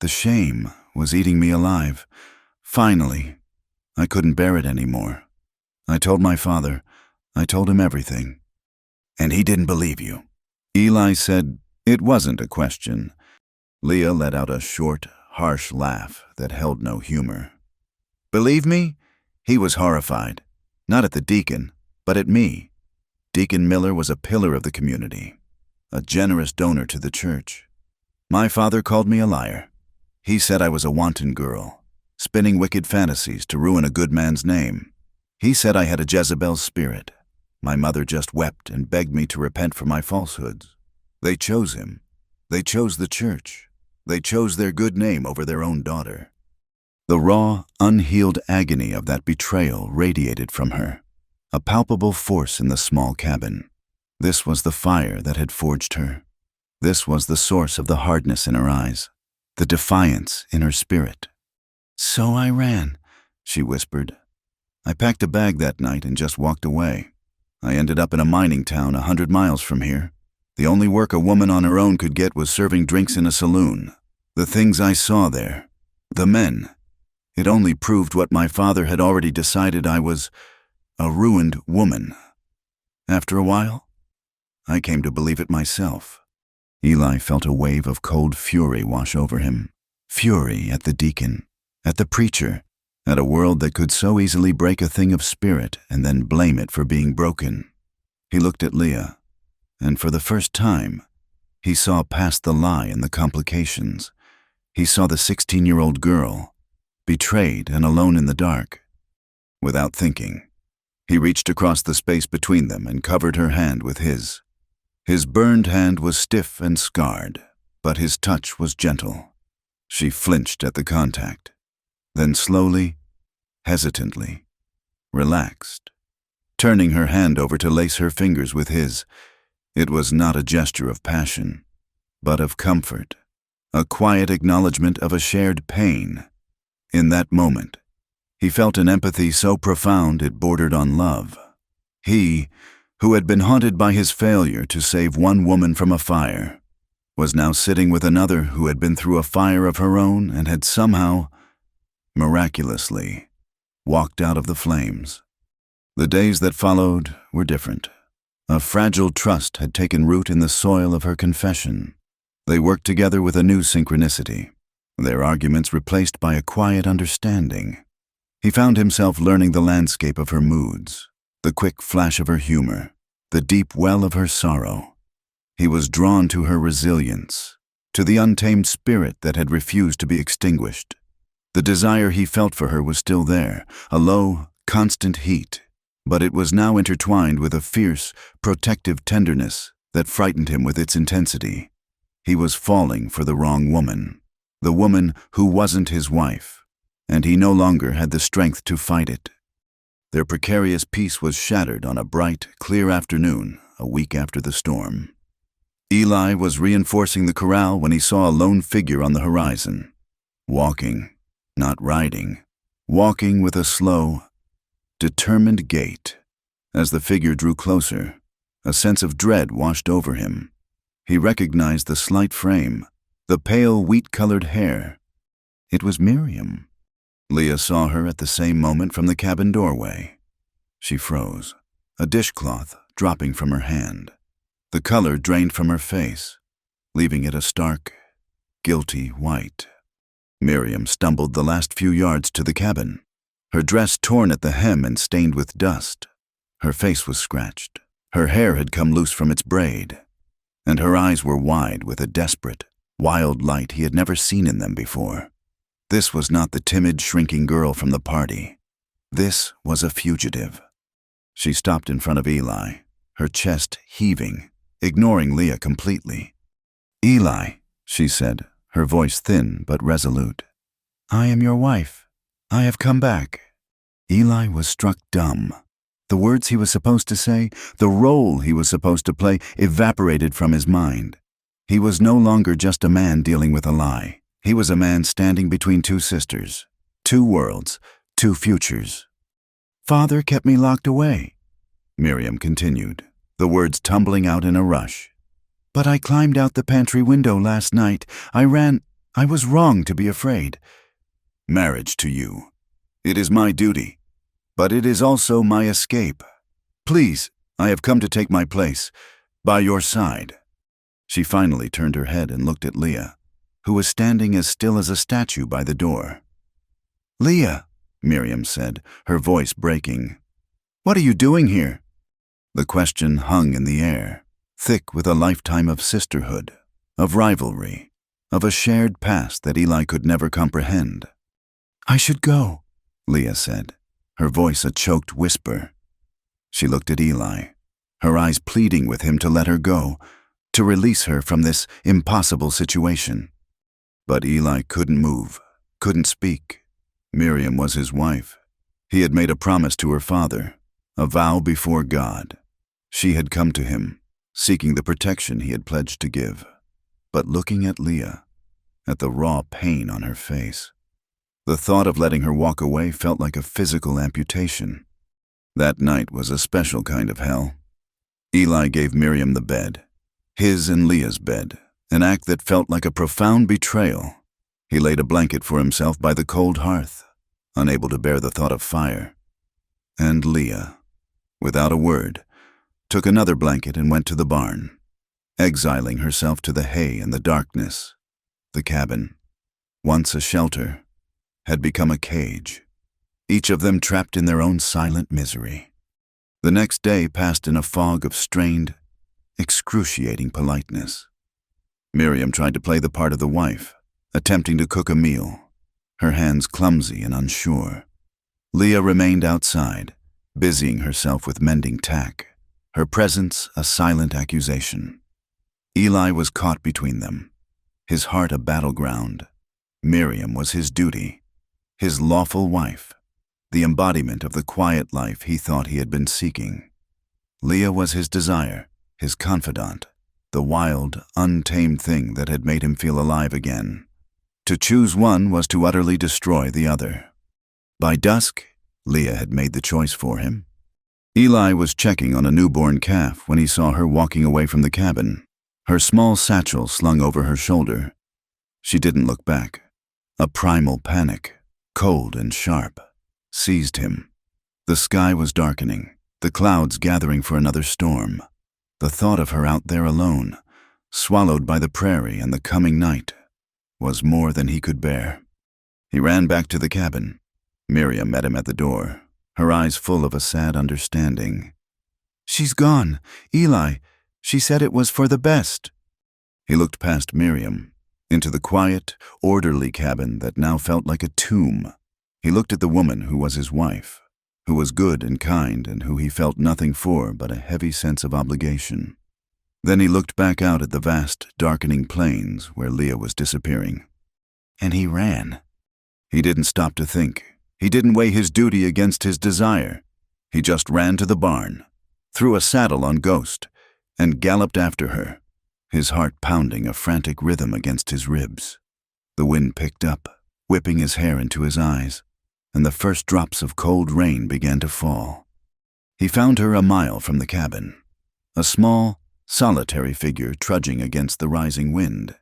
"The shame was eating me alive. Finally, I couldn't bear it anymore. I told my father. I told him everything." "And he didn't believe you?" Eli said it wasn't a question. Leah let out a short, harsh laugh that held no humor. "Believe me? He was horrified. Not at the deacon, but at me. Deacon Miller was a pillar of the community, a generous donor to the church. My father called me a liar. He said I was a wanton girl, spinning wicked fantasies to ruin a good man's name. He said I had a Jezebel's spirit. My mother just wept and begged me to repent for my falsehoods. They chose him. They chose the church. They chose their good name over their own daughter." The raw, unhealed agony of that betrayal radiated from her, a palpable force in the small cabin. This was the fire that had forged her. This was the source of the hardness in her eyes, the defiance in her spirit. "So I ran," she whispered. "I packed a bag that night and just walked away. I ended up in a mining town 100 miles from here. The only work a woman on her own could get was serving drinks in a saloon. The things I saw there, the men, it only proved what my father had already decided I was, a ruined woman. After a while, I came to believe it myself." Eli felt a wave of cold fury wash over him. Fury at the deacon, at the preacher, at a world that could so easily break a thing of spirit and then blame it for being broken. He looked at Leah, and for the first time, he saw past the lie and the complications. He saw the 16-year-old girl, betrayed and alone in the dark. Without thinking, he reached across the space between them and covered her hand with his. His burned hand was stiff and scarred, but his touch was gentle. She flinched at the contact, then slowly, hesitantly, relaxed. Turning her hand over to lace her fingers with his, It was not a gesture of passion, but of comfort, a quiet acknowledgement of a shared pain. In that moment, he felt an empathy so profound it bordered on love. He, who had been haunted by his failure to save one woman from a fire, was now sitting with another who had been through a fire of her own and had somehow, miraculously, walked out of the flames. The days that followed were different. A fragile trust had taken root in the soil of her confession. They worked together with a new synchronicity, their arguments replaced by a quiet understanding. He found himself learning the landscape of her moods, the quick flash of her humor, the deep well of her sorrow. He was drawn to her resilience, to the untamed spirit that had refused to be extinguished. The desire he felt for her was still there, a low, constant heat, but it was now intertwined with a fierce, protective tenderness that frightened him with its intensity. He was falling for the wrong woman, the woman who wasn't his wife, and he no longer had the strength to fight it. Their precarious peace was shattered on a bright, clear afternoon, a week after the storm. Eli was reinforcing the corral when he saw a lone figure on the horizon, walking, not riding, walking with a slow, determined gait. As the figure drew closer, a sense of dread washed over him. He recognized the slight frame, the pale wheat-colored hair. It was Miriam. Leah saw her at the same moment from the cabin doorway. She froze, a dishcloth dropping from her hand. The color drained from her face, leaving it a stark, guilty white. Miriam stumbled the last few yards to the cabin, her dress torn at the hem and stained with dust. Her face was scratched. Her hair had come loose from its braid, and her eyes were wide with a desperate, wild light he had never seen in them before. This was not the timid, shrinking girl from the party. This was a fugitive. She stopped in front of Eli, her chest heaving, ignoring Leah completely. "Eli," she said, her voice thin but resolute. "I am your wife. I have come back." Eli was struck dumb. The words he was supposed to say, the role he was supposed to play, evaporated from his mind. He was no longer just a man dealing with a lie. He was a man standing between two sisters, two worlds, two futures. "Father kept me locked away," Miriam continued, the words tumbling out in a rush. "But I climbed out the pantry window last night. I was wrong to be afraid." "Marriage to you. It is my duty, but it is also my escape. Please, I have come to take my place, by your side." She finally turned her head and looked at Leah, who was standing as still as a statue by the door. "Leah," Miriam said, her voice breaking, "what are you doing here?" The question hung in the air, thick with a lifetime of sisterhood, of rivalry, of a shared past that Eli could never comprehend. "I should go," Leah said, her voice a choked whisper. She looked at Eli, her eyes pleading with him to let her go, to release her from this impossible situation. But Eli couldn't move, couldn't speak. Miriam was his wife. He had made a promise to her father, a vow before God. She had come to him, seeking the protection he had pledged to give. But looking at Leah, at the raw pain on her face, the thought of letting her walk away felt like a physical amputation. That night was a special kind of hell. Eli gave Miriam the bed, his and Leah's bed, an act that felt like a profound betrayal. He laid a blanket for himself by the cold hearth, unable to bear the thought of fire. And Leah, without a word, took another blanket and went to the barn, exiling herself to the hay and the darkness. The cabin, once a shelter, had become a cage, each of them trapped in their own silent misery. The next day passed in a fog of strained, excruciating politeness. Miriam tried to play the part of the wife, attempting to cook a meal, her hands clumsy and unsure. Leah remained outside, busying herself with mending tack, her presence a silent accusation. Eli was caught between them, his heart a battleground. Miriam was his duty, his lawful wife, the embodiment of the quiet life he thought he had been seeking. Leah was his desire, his confidant, the wild, untamed thing that had made him feel alive again. To choose one was to utterly destroy the other. By dusk, Leah had made the choice for him. Eli was checking on a newborn calf when he saw her walking away from the cabin, her small satchel slung over her shoulder. She didn't look back. A primal panic, cold and sharp, seized him. The sky was darkening, the clouds gathering for another storm. The thought of her out there alone, swallowed by the prairie and the coming night, was more than he could bear. He ran back to the cabin. Miriam met him at the door, her eyes full of a sad understanding. "She's gone. Eli, she said it was for the best." He looked past Miriam, into the quiet, orderly cabin that now felt like a tomb. He looked at the woman who was his wife, who was good and kind and who he felt nothing for but a heavy sense of obligation. Then he looked back out at the vast, darkening plains where Leah was disappearing. And he ran. He didn't stop to think. He didn't weigh his duty against his desire. He just ran to the barn, threw a saddle on Ghost, and galloped after her, his heart pounding a frantic rhythm against his ribs. The wind picked up, whipping his hair into his eyes, and the first drops of cold rain began to fall. He found her a mile from the cabin, a small, solitary figure trudging against the rising wind.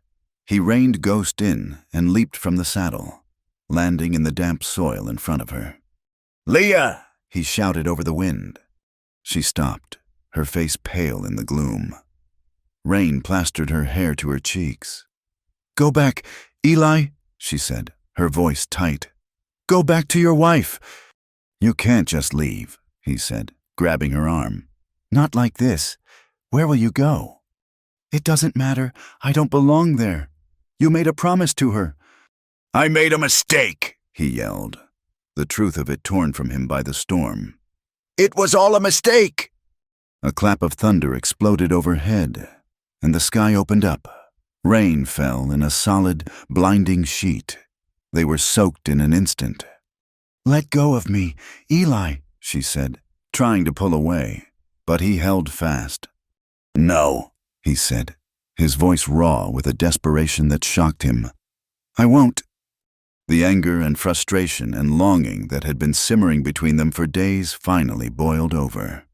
He reined Ghost in and leaped from the saddle, landing in the damp soil in front of her. "Leah!" he shouted over the wind. She stopped, her face pale in the gloom. Rain plastered her hair to her cheeks. "Go back, Eli," she said, her voice tight. "Go back to your wife." "You can't just leave," he said, grabbing her arm. "Not like this. Where will you go?" "It doesn't matter. I don't belong there. You made a promise to her." "I made a mistake," he yelled, the truth of it torn from him by the storm. "It was all a mistake." A clap of thunder exploded overhead, and the sky opened up. Rain fell in a solid, blinding sheet. They were soaked in an instant. "Let go of me, Eli," she said, trying to pull away, but he held fast. "No," he said, his voice raw with a desperation that shocked him. "I won't." The anger and frustration and longing that had been simmering between them for days finally boiled over.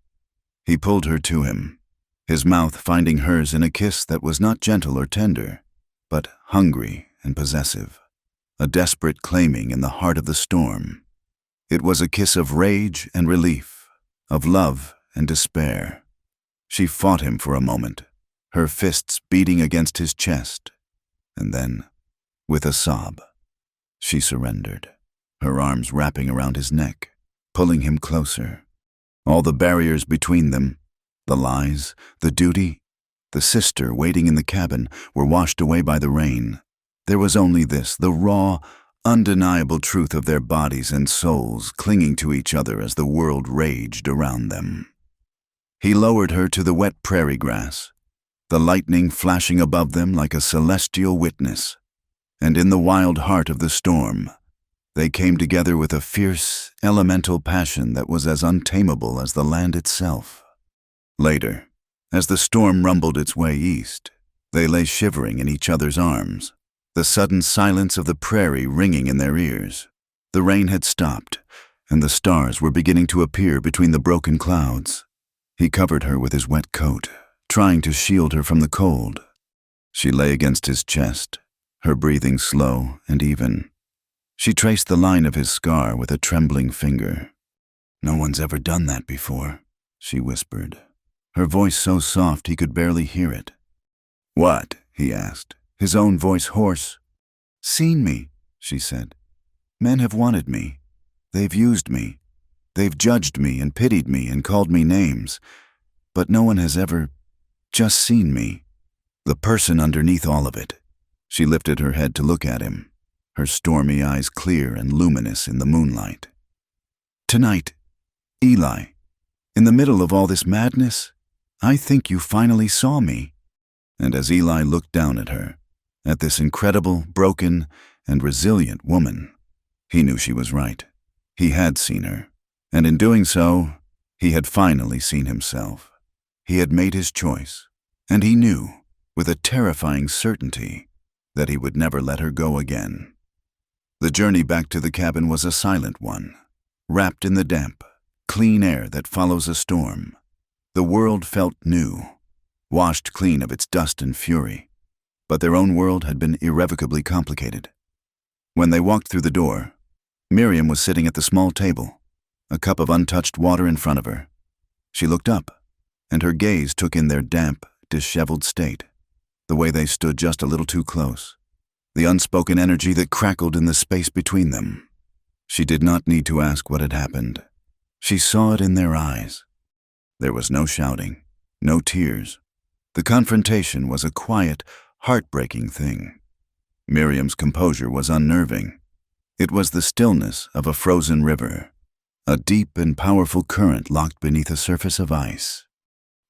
He pulled her to him, his mouth finding hers in a kiss that was not gentle or tender, but hungry and possessive, a desperate claiming in the heart of the storm. It was a kiss of rage and relief, of love and despair. She fought him for a moment, her fists beating against his chest, and then, with a sob, she surrendered, her arms wrapping around his neck, pulling him closer. All the barriers between them, the lies, the duty, the sister waiting in the cabin, were washed away by the rain. There was only this, the raw, undeniable truth of their bodies and souls clinging to each other as the world raged around them. He lowered her to the wet prairie grass, the lightning flashing above them like a celestial witness. And in the wild heart of the storm, they came together with a fierce, elemental passion that was as untamable as the land itself. Later, as the storm rumbled its way east, they lay shivering in each other's arms, the sudden silence of the prairie ringing in their ears. The rain had stopped, and the stars were beginning to appear between the broken clouds. He covered her with his wet coat, trying to shield her from the cold. She lay against his chest, her breathing slow and even. She traced the line of his scar with a trembling finger. "No one's ever done that before," she whispered, her voice so soft he could barely hear it. "What?" he asked, his own voice hoarse. "Seen me," she said. "Men have wanted me. They've used me. They've judged me and pitied me and called me names. But no one has ever just seen me. The person underneath all of it." She lifted her head to look at him, her stormy eyes clear and luminous in the moonlight. "Tonight, Eli, in the middle of all this madness, I think you finally saw me." And as Eli looked down at her, at this incredible, broken, and resilient woman, he knew she was right. He had seen her, and in doing so, he had finally seen himself. He had made his choice, and he knew, with a terrifying certainty, that he would never let her go again. The journey back to the cabin was a silent one, wrapped in the damp, clean air that follows a storm. The world felt new, washed clean of its dust and fury, but their own world had been irrevocably complicated. When they walked through the door, Miriam was sitting at the small table, a cup of untouched water in front of her. She looked up, and her gaze took in their damp, disheveled state, the way they stood just a little too close, the unspoken energy that crackled in the space between them. She did not need to ask what had happened. She saw it in their eyes. There was no shouting, no tears. The confrontation was a quiet, heartbreaking thing. Miriam's composure was unnerving. It was the stillness of a frozen river, a deep and powerful current locked beneath a surface of ice.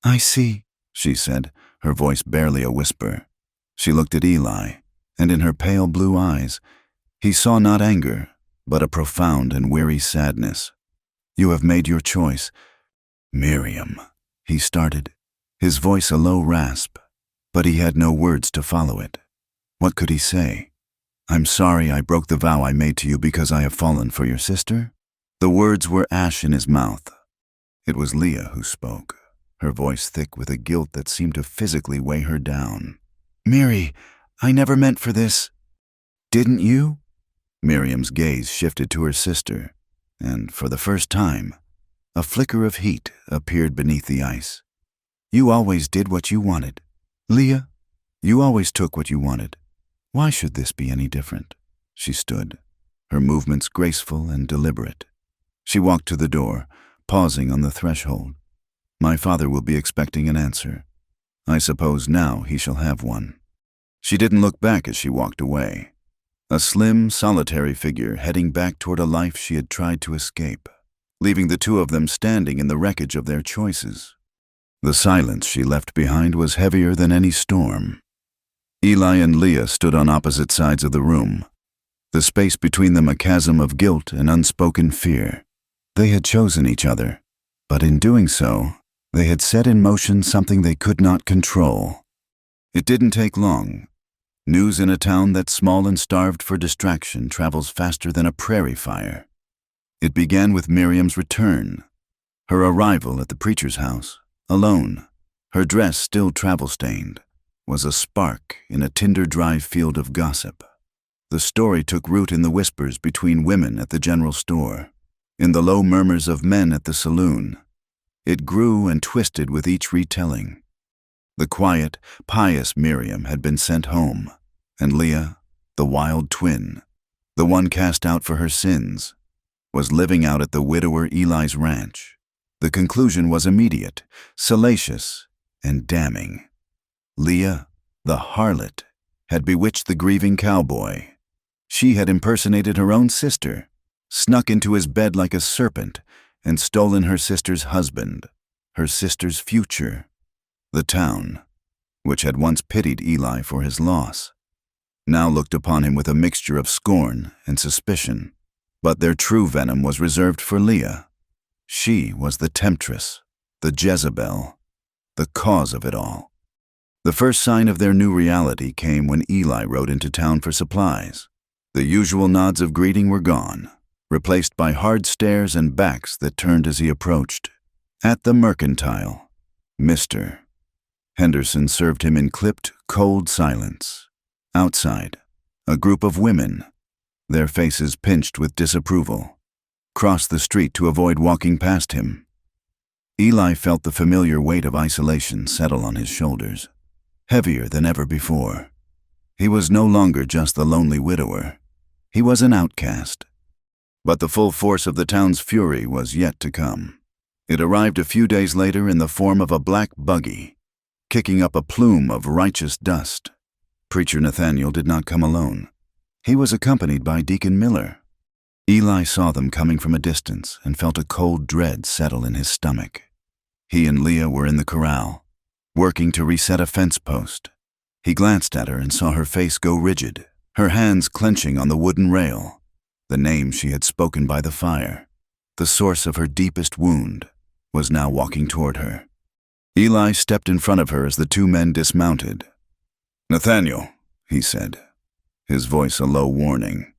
"I see," she said, her voice barely a whisper. She looked at Eli, and in her pale blue eyes, he saw not anger, but a profound and weary sadness. "You have made your choice." "Miriam," he started, his voice a low rasp, but he had no words to follow it. What could he say? "I'm sorry I broke the vow I made to you because I have fallen for your sister?" The words were ash in his mouth. It was Leah who spoke, her voice thick with a guilt that seemed to physically weigh her down. "Miri, I never meant for this." "Didn't you?" Miriam's gaze shifted to her sister, and for the first time, a flicker of heat appeared beneath the ice. "You always did what you wanted. Leah, you always took what you wanted. Why should this be any different?" She stood, her movements graceful and deliberate. She walked to the door, pausing on the threshold. "My father will be expecting an answer. I suppose now he shall have one." She didn't look back as she walked away, a slim, solitary figure heading back toward a life she had tried to escape, leaving the two of them standing in the wreckage of their choices. The silence she left behind was heavier than any storm. Eli and Leah stood on opposite sides of the room, the space between them a chasm of guilt and unspoken fear. They had chosen each other, but in doing so, they had set in motion something they could not control. It didn't take long. News in a town that's small and starved for distraction travels faster than a prairie fire. It began with Miriam's return, her arrival at the preacher's house, alone, her dress still travel-stained, was a spark in a tinder-dry field of gossip. The story took root in the whispers between women at the general store, in the low murmurs of men at the saloon. It grew and twisted with each retelling. The quiet, pious Miriam had been sent home, and Leah, the wild twin, the one cast out for her sins, was living out at the widower Eli's ranch. The conclusion was immediate, salacious, and damning. Leah, the harlot, had bewitched the grieving cowboy. She had impersonated her own sister, snuck into his bed like a serpent, and stolen her sister's husband, her sister's future. The town, which had once pitied Eli for his loss, now looked upon him with a mixture of scorn and suspicion. But their true venom was reserved for Leah. She was the temptress, the Jezebel, the cause of it all. The first sign of their new reality came when Eli rode into town for supplies. The usual nods of greeting were gone, replaced by hard stares and backs that turned as he approached. At the mercantile, Mr. Henderson served him in clipped, cold silence. Outside, a group of women, their faces pinched with disapproval, crossed the street to avoid walking past him. Eli felt the familiar weight of isolation settle on his shoulders, heavier than ever before. He was no longer just the lonely widower. He was an outcast. But the full force of the town's fury was yet to come. It arrived a few days later in the form of a black buggy, kicking up a plume of righteous dust. Preacher Nathaniel did not come alone. He was accompanied by Deacon Miller. Eli saw them coming from a distance and felt a cold dread settle in his stomach. He and Leah were in the corral, working to reset a fence post. He glanced at her and saw her face go rigid, her hands clenching on the wooden rail. The name she had spoken by the fire, the source of her deepest wound, was now walking toward her. Eli stepped in front of her as the two men dismounted. "Nathaniel," he said, his voice a low warning.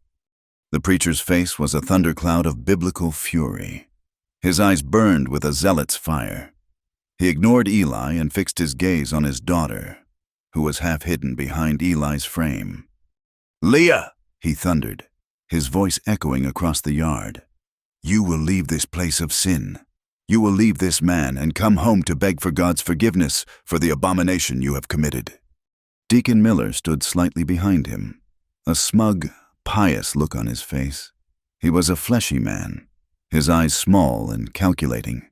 The preacher's face was a thundercloud of biblical fury. His eyes burned with a zealot's fire. He ignored Eli and fixed his gaze on his daughter, who was half hidden behind Eli's frame. "Leah," he thundered, his voice echoing across the yard. "You will leave this place of sin. You will leave this man and come home to beg for God's forgiveness for the abomination you have committed." Deacon Miller stood slightly behind him, a smug, pious look on his face. He was a fleshy man, his eyes small and calculating.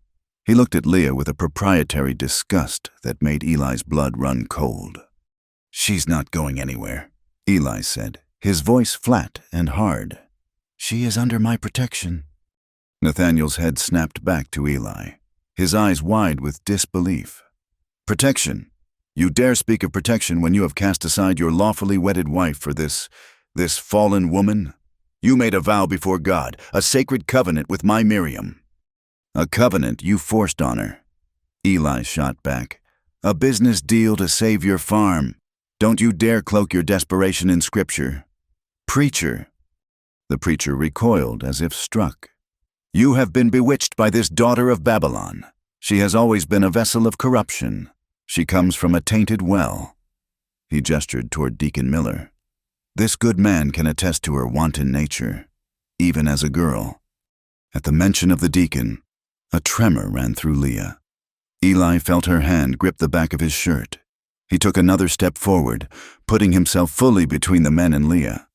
He looked at Leah with a proprietary disgust that made Eli's blood run cold. "She's not going anywhere," Eli said, his voice flat and hard. "She is under my protection." Nathaniel's head snapped back to Eli, his eyes wide with disbelief. "Protection? You dare speak of protection when you have cast aside your lawfully wedded wife for this fallen woman? You made a vow before God, a sacred covenant with my Miriam." "A covenant you forced on her," Eli shot back. "A business deal to save your farm. Don't you dare cloak your desperation in Scripture." "Preacher." The preacher recoiled as if struck. "You have been bewitched by this daughter of Babylon. She has always been a vessel of corruption. She comes from a tainted well." He gestured toward Deacon Miller. "This good man can attest to her wanton nature, even as a girl." At the mention of the deacon, a tremor ran through Leah. Eli felt her hand grip the back of his shirt. He took another step forward, putting himself fully between the men and Leah.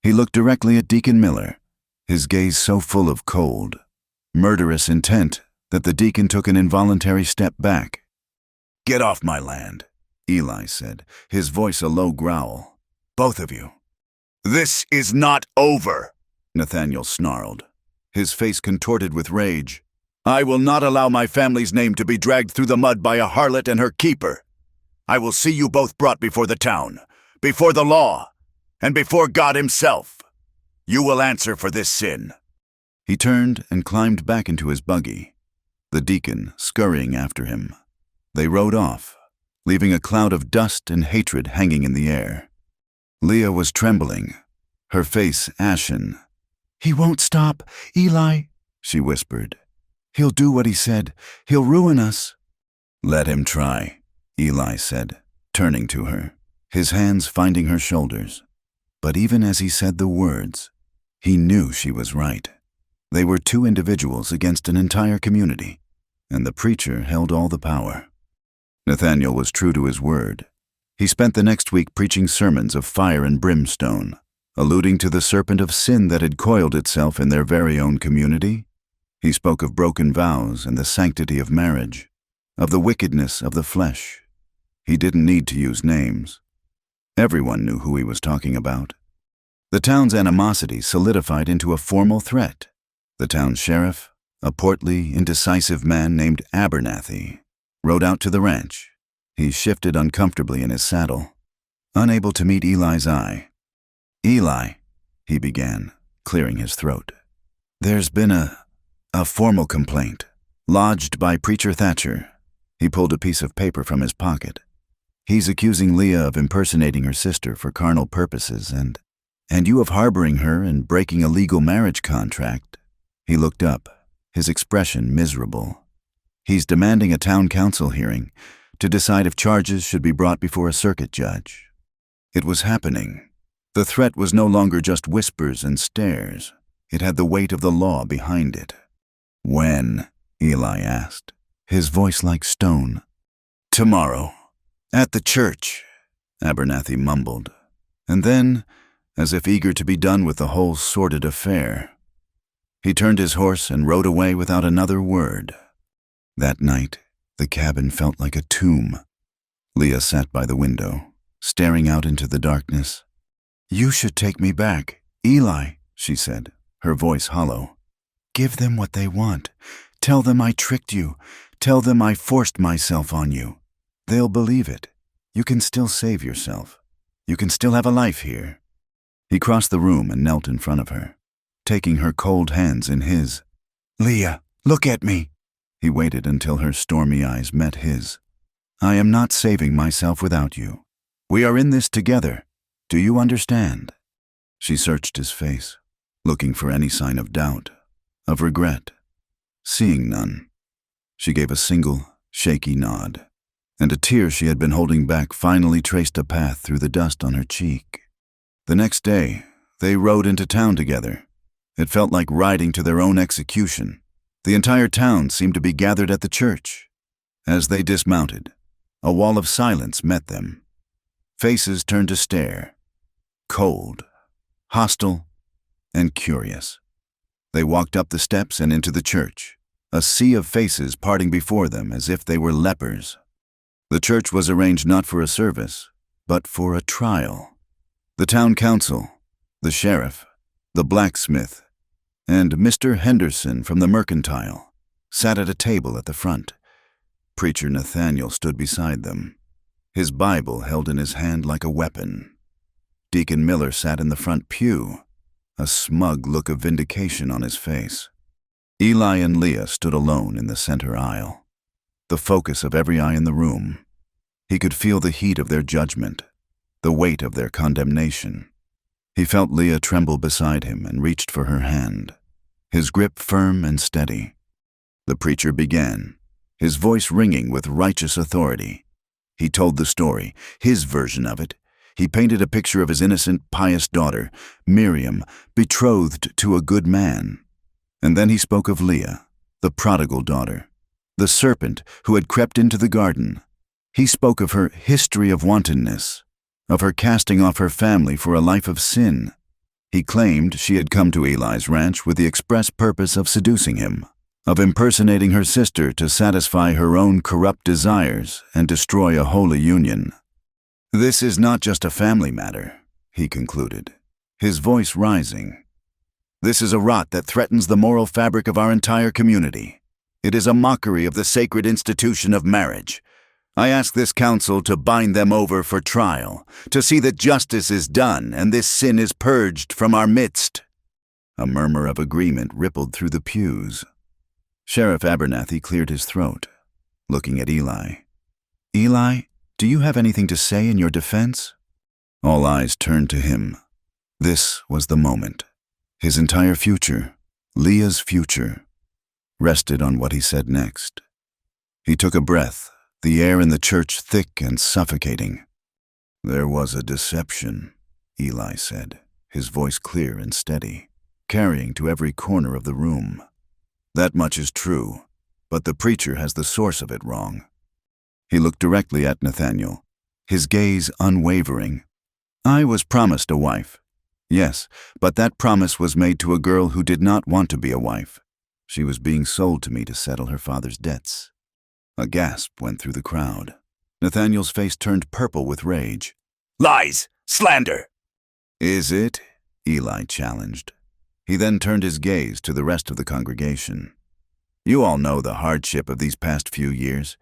He looked directly at Deacon Miller, his gaze so full of cold, murderous intent that the deacon took an involuntary step back. "Get off my land," Eli said, his voice a low growl. "Both of you." "This is not over," Nathaniel snarled, his face contorted with rage. "I will not allow my family's name to be dragged through the mud by a harlot and her keeper. I will see you both brought before the town, before the law, and before God himself. You will answer for this sin." He turned and climbed back into his buggy, the deacon scurrying after him. They rode off, leaving a cloud of dust and hatred hanging in the air. Leah was trembling, her face ashen. "He won't stop, Eli," she whispered. "He'll do what he said. He'll ruin us." "Let him try," Eli said, turning to her, his hands finding her shoulders. But even as he said the words, he knew she was right. They were two individuals against an entire community, and the preacher held all the power. Nathaniel was true to his word. He spent the next week preaching sermons of fire and brimstone, alluding to the serpent of sin that had coiled itself in their very own community. He spoke of broken vows and the sanctity of marriage, of the wickedness of the flesh. He didn't need to use names. Everyone knew who he was talking about. The town's animosity solidified into a formal threat. The town sheriff, a portly, indecisive man named Abernathy, rode out to the ranch. He shifted uncomfortably in his saddle, unable to meet Eli's eye. "Eli," he began, clearing his throat. "There's been a formal complaint, lodged by Preacher Thatcher." He pulled a piece of paper from his pocket. "He's accusing Leah of impersonating her sister for carnal purposes and you of harboring her and breaking a legal marriage contract." He looked up, his expression miserable. "He's demanding a town council hearing to decide if charges should be brought before a circuit judge." It was happening. The threat was no longer just whispers and stares. It had the weight of the law behind it. "When?" Eli asked, his voice like stone. "Tomorrow. At the church," Abernathy mumbled. And then, as if eager to be done with the whole sordid affair, he turned his horse and rode away without another word. That night, the cabin felt like a tomb. Leah sat by the window, staring out into the darkness. "You should take me back, Eli," she said, her voice hollow. "Give them what they want. Tell them I tricked you. Tell them I forced myself on you. They'll believe it. You can still save yourself. You can still have a life here." He crossed the room and knelt in front of her, taking her cold hands in his. "Leah, look at me." He waited until her stormy eyes met his. I am not saving myself without you. We are in this together. Do you understand? She searched his face, looking for any sign of doubt, of regret. Seeing none, she gave a single, shaky nod, and a tear she had been holding back finally traced a path through the dust on her cheek. The next day, they rode into town together. It felt like riding to their own execution. The entire town seemed to be gathered at the church. As they dismounted, a wall of silence met them. Faces turned to stare, cold, hostile, and curious. They walked up the steps and into the church, a sea of faces parting before them as if they were lepers. The church was arranged not for a service, but for a trial. The town council, the sheriff, the blacksmith, and Mr. Henderson from the mercantile sat at a table at the front. Preacher Nathaniel stood beside them, his Bible held in his hand like a weapon. Deacon Miller sat in the front pew, a smug look of vindication on his face. Eli and Leah stood alone in the center aisle, the focus of every eye in the room. He could feel the heat of their judgment, the weight of their condemnation. He felt Leah tremble beside him and reached for her hand, his grip firm and steady. The preacher began, his voice ringing with righteous authority. He told the story, his version of it. He painted a picture of his innocent, pious daughter, Miriam, betrothed to a good man. And then he spoke of Leah, the prodigal daughter, the serpent who had crept into the garden. He spoke of her history of wantonness, of her casting off her family for a life of sin. He claimed she had come to Eli's ranch with the express purpose of seducing him, of impersonating her sister to satisfy her own corrupt desires and destroy a holy union. This is not just a family matter, he concluded, his voice rising. This is a rot that threatens the moral fabric of our entire community. It is a mockery of the sacred institution of marriage. I ask this council to bind them over for trial, to see that justice is done and this sin is purged from our midst. A murmur of agreement rippled through the pews. Sheriff Abernathy cleared his throat, looking at Eli. Eli, do you have anything to say in your defense? All eyes turned to him. This was the moment. His entire future, Leah's future, rested on what he said next. He took a breath, the air in the church thick and suffocating. There was a deception, Eli said, his voice clear and steady, carrying to every corner of the room. That much is true, but the preacher has the source of it wrong. He looked directly at Nathaniel, his gaze unwavering. I was promised a wife. Yes, but that promise was made to a girl who did not want to be a wife. She was being sold to me to settle her father's debts. A gasp went through the crowd. Nathaniel's face turned purple with rage. Lies! Slander! Is it? Eli challenged. He then turned his gaze to the rest of the congregation. You all know the hardship of these past few years.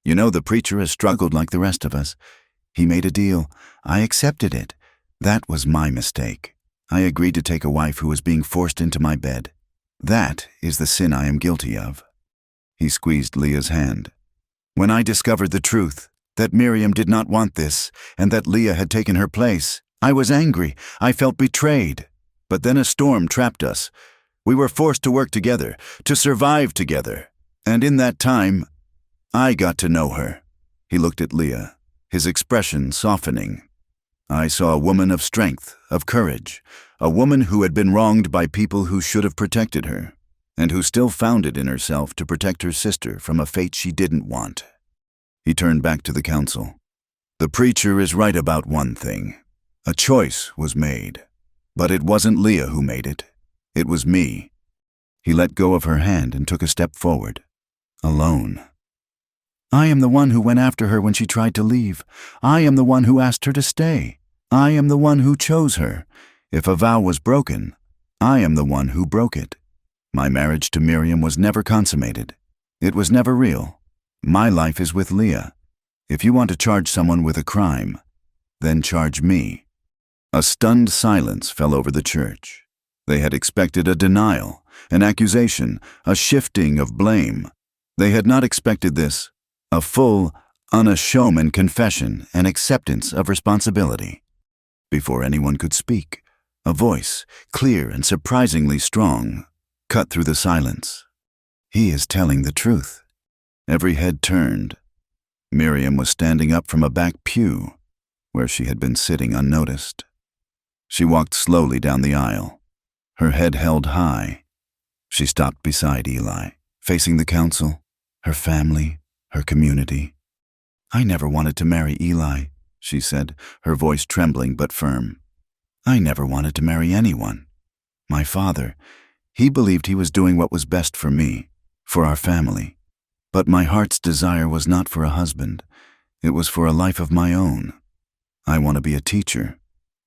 You know the preacher has struggled like the rest of us. He made a deal. I accepted it. That was my mistake. I agreed to take a wife who was being forced into my bed. That is the sin I am guilty of. He squeezed Leah's hand. When I discovered the truth, that Miriam did not want this, and that Leah had taken her place, I was angry. I felt betrayed. But then a storm trapped us. We were forced to work together, to survive together. And in that time, I got to know her. He looked at Leah, his expression softening. I saw a woman of strength, of courage, a woman who had been wronged by people who should have protected her, and who still found it in herself to protect her sister from a fate she didn't want. He turned back to the council. The preacher is right about one thing. A choice was made. But it wasn't Leah who made it. It was me. He let go of her hand and took a step forward. Alone. I am the one who went after her when she tried to leave. I am the one who asked her to stay. I am the one who chose her. If a vow was broken, I am the one who broke it. My marriage to Miriam was never consummated. It was never real. My life is with Leah. If you want to charge someone with a crime, then charge me. A stunned silence fell over the church. They had expected a denial, an accusation, a shifting of blame. They had not expected this, a full, on a showman confession and acceptance of responsibility. Before anyone could speak, a voice, clear and surprisingly strong, cut through the silence. He is telling the truth. Every head turned. Miriam was standing up from a back pew, where she had been sitting unnoticed. She walked slowly down the aisle, her head held high. She stopped beside Eli, facing the council, her family, her community. "I never wanted to marry Eli," she said, her voice trembling but firm. "I never wanted to marry anyone. My father, he believed he was doing what was best for me, for our family. But my heart's desire was not for a husband. It was for a life of my own. I want to be a teacher.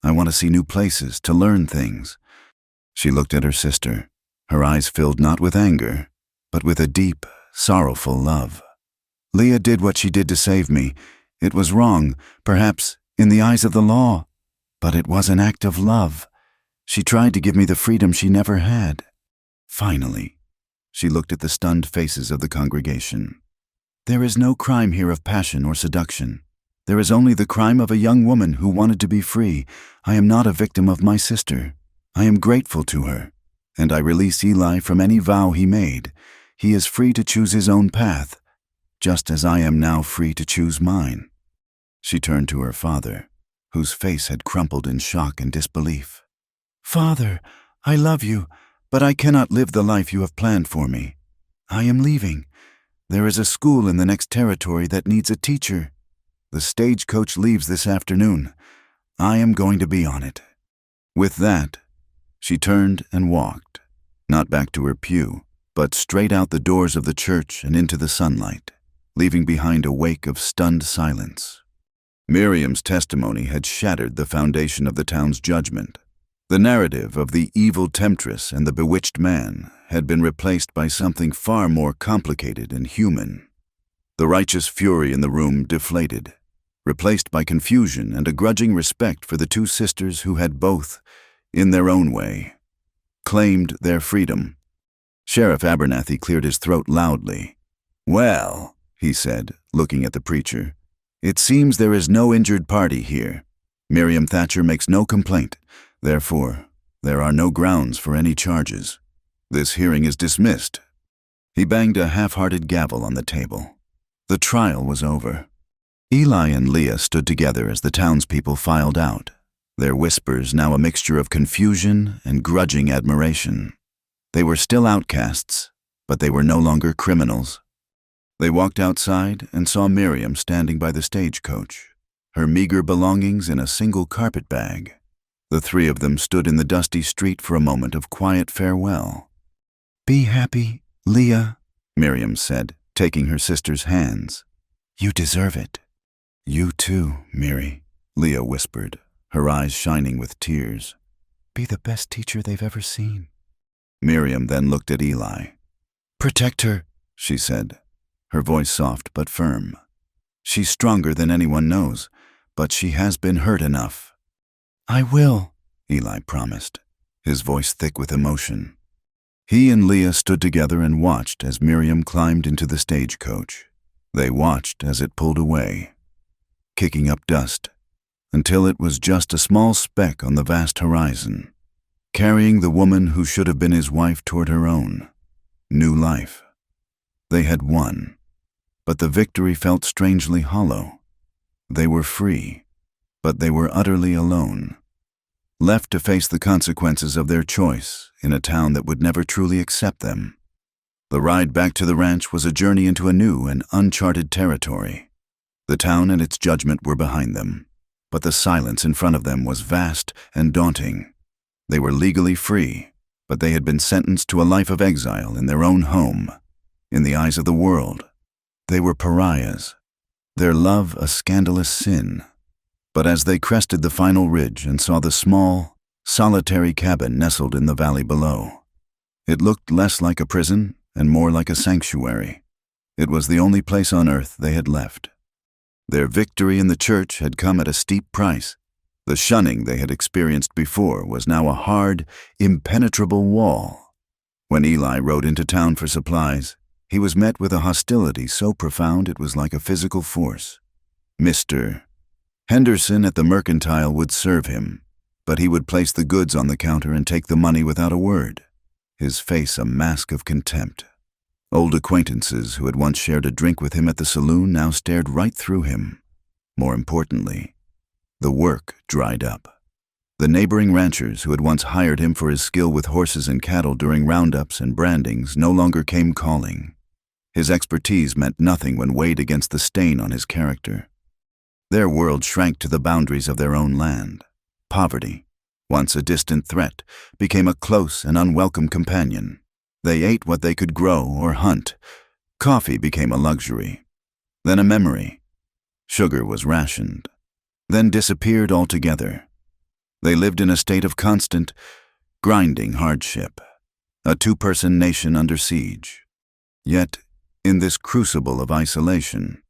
I want to see new places, to learn things." She looked at her sister, her eyes filled not with anger, but with a deep, sorrowful love. "Leah did what she did to save me. It was wrong, perhaps, in the eyes of the law, but it was an act of love. She tried to give me the freedom she never had." Finally, she looked at the stunned faces of the congregation. "There is no crime here of passion or seduction. There is only the crime of a young woman who wanted to be free. I am not a victim of my sister. I am grateful to her, and I release Eli from any vow he made. He is free to choose his own path, just as I am now free to choose mine." She turned to her father, whose face had crumpled in shock and disbelief. "Father, I love you, but I cannot live the life you have planned for me. I am leaving. There is a school in the next territory that needs a teacher. The stagecoach leaves this afternoon. I am going to be on it." With that, she turned and walked, not back to her pew, but straight out the doors of the church and into the sunlight, leaving behind a wake of stunned silence. Miriam's testimony had shattered the foundation of the town's judgment. The narrative of the evil temptress and the bewitched man had been replaced by something far more complicated and human. The righteous fury in the room deflated, replaced by confusion and a grudging respect for the two sisters who had both, in their own way, claimed their freedom. Sheriff Abernathy cleared his throat loudly. "Well," he said, looking at the preacher, "it seems there is no injured party here. Miriam Thatcher makes no complaint. Therefore, there are no grounds for any charges. This hearing is dismissed." He banged a half-hearted gavel on the table. The trial was over. Eli and Leah stood together as the townspeople filed out, their whispers now a mixture of confusion and grudging admiration. They were still outcasts, but they were no longer criminals. They walked outside and saw Miriam standing by the stagecoach, her meager belongings in a single carpet bag. The three of them stood in the dusty street for a moment of quiet farewell. "Be happy, Leah," Miriam said, taking her sister's hands. "You deserve it." "You too, Miri," Leah whispered, her eyes shining with tears. "Be the best teacher they've ever seen." Miriam then looked at Eli. "Protect her," she said, her voice soft but firm. "She's stronger than anyone knows, but she has been hurt enough." "I will," Eli promised, his voice thick with emotion. He and Leah stood together and watched as Miriam climbed into the stagecoach. They watched as it pulled away, kicking up dust, until it was just a small speck on the vast horizon, carrying the woman who should have been his wife toward her own new life. They had won, but the victory felt strangely hollow. They were free, but they were utterly alone, left to face the consequences of their choice in a town that would never truly accept them. The ride back to the ranch was a journey into a new and uncharted territory. The town and its judgment were behind them, but the silence in front of them was vast and daunting. They were legally free, but they had been sentenced to a life of exile in their own home. In the eyes of the world, they were pariahs, their love a scandalous sin. But as they crested the final ridge and saw the small, solitary cabin nestled in the valley below, it looked less like a prison and more like a sanctuary. It was the only place on earth they had left. Their victory in the church had come at a steep price. The shunning they had experienced before was now a hard, impenetrable wall. When Eli rode into town for supplies, he was met with a hostility so profound it was like a physical force. Mr. Henderson at the mercantile would serve him, but he would place the goods on the counter and take the money without a word, his face a mask of contempt. Old acquaintances who had once shared a drink with him at the saloon now stared right through him. More importantly, the work dried up. The neighboring ranchers who had once hired him for his skill with horses and cattle during roundups and brandings no longer came calling. His expertise meant nothing when weighed against the stain on his character. Their world shrank to the boundaries of their own land. Poverty, once a distant threat, became a close and unwelcome companion. They ate what they could grow or hunt. Coffee became a luxury, then a memory. Sugar was rationed, then disappeared altogether. They lived in a state of constant, grinding hardship, a two-person nation under siege. Yet, in this crucible of isolation,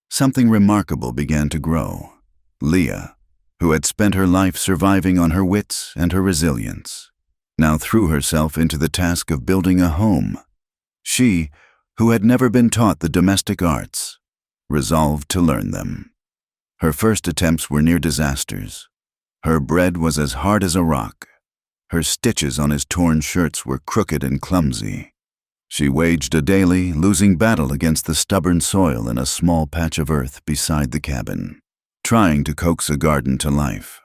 something remarkable began to grow. Leah, who had spent her life surviving on her wits and her resilience, now threw herself into the task of building a home. She, who had never been taught the domestic arts, resolved to learn them. Her first attempts were near disasters. Her bread was as hard as a rock. Her stitches on his torn shirts were crooked and clumsy. She waged a daily, losing battle against the stubborn soil in a small patch of earth beside the cabin, trying to coax a garden to life.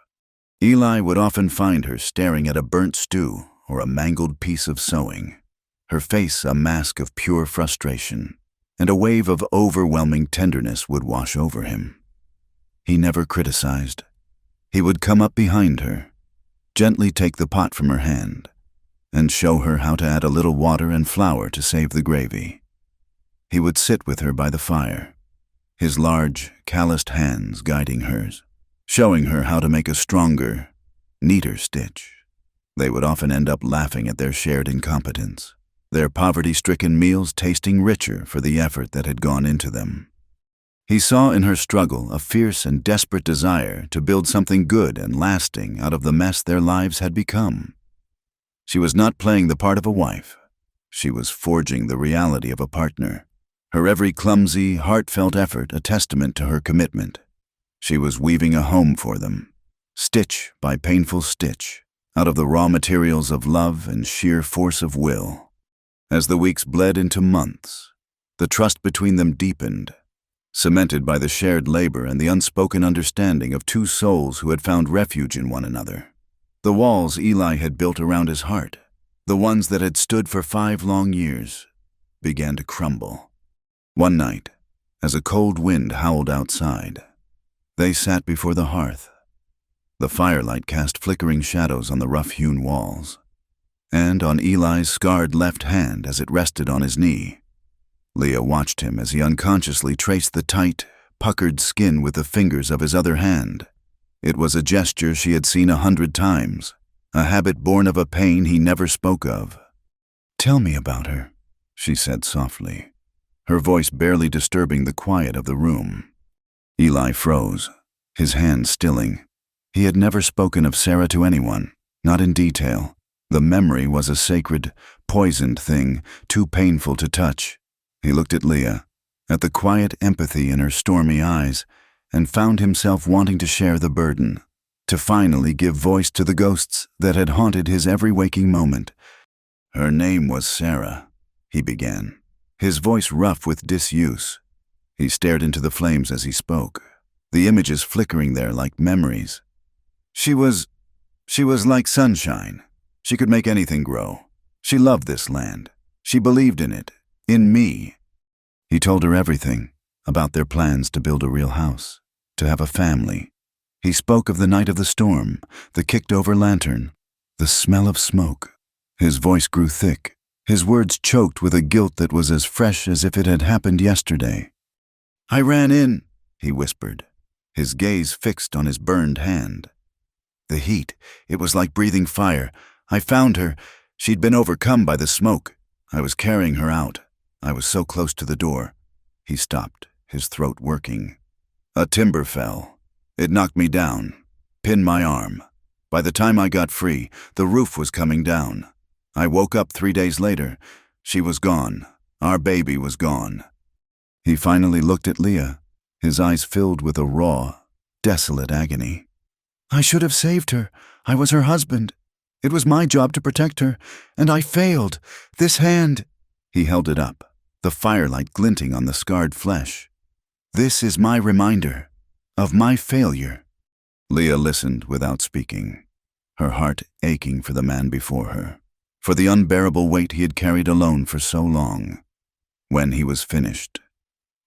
Eli would often find her staring at a burnt stew or a mangled piece of sewing, her face a mask of pure frustration, and a wave of overwhelming tenderness would wash over him. He never criticized. He would come up behind her, gently take the pot from her hand, and show her how to add a little water and flour to save the gravy. He would sit with her by the fire, his large, calloused hands guiding hers, showing her how to make a stronger, neater stitch. They would often end up laughing at their shared incompetence, their poverty-stricken meals tasting richer for the effort that had gone into them. He saw in her struggle a fierce and desperate desire to build something good and lasting out of the mess their lives had become. She was not playing the part of a wife. She was forging the reality of a partner, her every clumsy, heartfelt effort a testament to her commitment. She was weaving a home for them, stitch by painful stitch, out of the raw materials of love and sheer force of will. As the weeks bled into months, the trust between them deepened, cemented by the shared labor and the unspoken understanding of two souls who had found refuge in one another. The walls Eli had built around his heart, the ones that had stood for 5 long years, began to crumble. One night, as a cold wind howled outside, they sat before the hearth. The firelight cast flickering shadows on the rough-hewn walls, and on Eli's scarred left hand as it rested on his knee. Leah watched him as he unconsciously traced the tight, puckered skin with the fingers of his other hand. It was a gesture she had seen 100 times, a habit born of a pain he never spoke of. "Tell me about her," she said softly, her voice barely disturbing the quiet of the room. Eli froze, his hand stilling. He had never spoken of Sarah to anyone, not in detail. The memory was a sacred, poisoned thing, too painful to touch. He looked at Leah, at the quiet empathy in her stormy eyes, and found himself wanting to share the burden, to finally give voice to the ghosts that had haunted his every waking moment. "Her name was Sarah," he began, his voice rough with disuse. He stared into the flames as he spoke, the images flickering there like memories. She was like sunshine. She could make anything grow. She loved this land. She believed in it. In me." He told her everything, about their plans to build a real house, to have a family. He spoke of the night of the storm, the kicked-over lantern, the smell of smoke. His voice grew thick, his words choked with a guilt that was as fresh as if it had happened yesterday. "I ran in," he whispered, his gaze fixed on his burned hand. The heat, it was like breathing fire. "I found her. She'd been overcome by the smoke. I was carrying her out. I was so close to the door." He stopped, his throat working. "A timber fell. It knocked me down, pinned my arm. By the time I got free, the roof was coming down. I woke up 3 days later. She was gone. Our baby was gone. He finally looked at Leah, his eyes filled with a raw, desolate agony. I should have saved her. I was her husband. It was my job to protect her, and I failed. This hand— He held it up, the firelight glinting on the scarred flesh. This is my reminder of my failure. Leah listened without speaking, her heart aching for the man before her, for the unbearable weight he had carried alone for so long. When he was finished,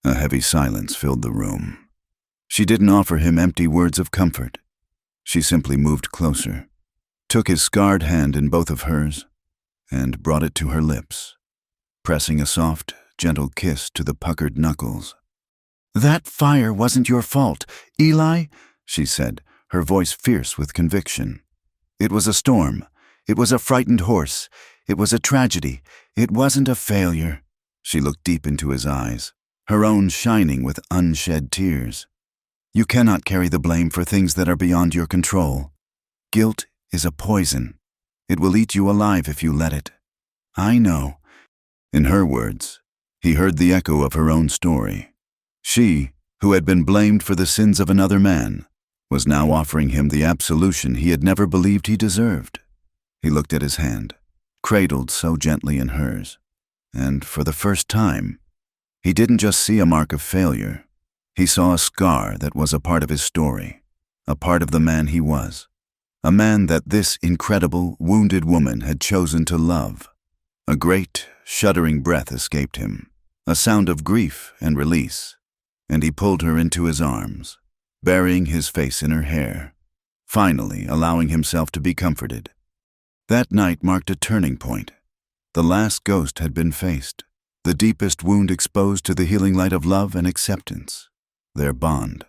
a heavy silence filled the room. She didn't offer him empty words of comfort. She simply moved closer, took his scarred hand in both of hers, and brought it to her lips, pressing a soft, gentle kiss to the puckered knuckles. That fire wasn't your fault, Eli, she said, her voice fierce with conviction. It was a storm. It was a frightened horse. It was a tragedy. It wasn't a failure. She looked deep into his eyes, her own shining with unshed tears. You cannot carry the blame for things that are beyond your control. Guilt is a poison. It will eat you alive if you let it. I know. In her words, he heard the echo of her own story. She, who had been blamed for the sins of another man, was now offering him the absolution he had never believed he deserved. He looked at his hand, cradled so gently in hers, and for the first time, he didn't just see a mark of failure. He saw a scar that was a part of his story, a part of the man he was, a man that this incredible, wounded woman had chosen to love. A great, shuddering breath escaped him, a sound of grief and release, and he pulled her into his arms, burying his face in her hair, finally allowing himself to be comforted. That night marked a turning point. The last ghost had been faced, the deepest wound exposed to the healing light of love and acceptance. Their bond,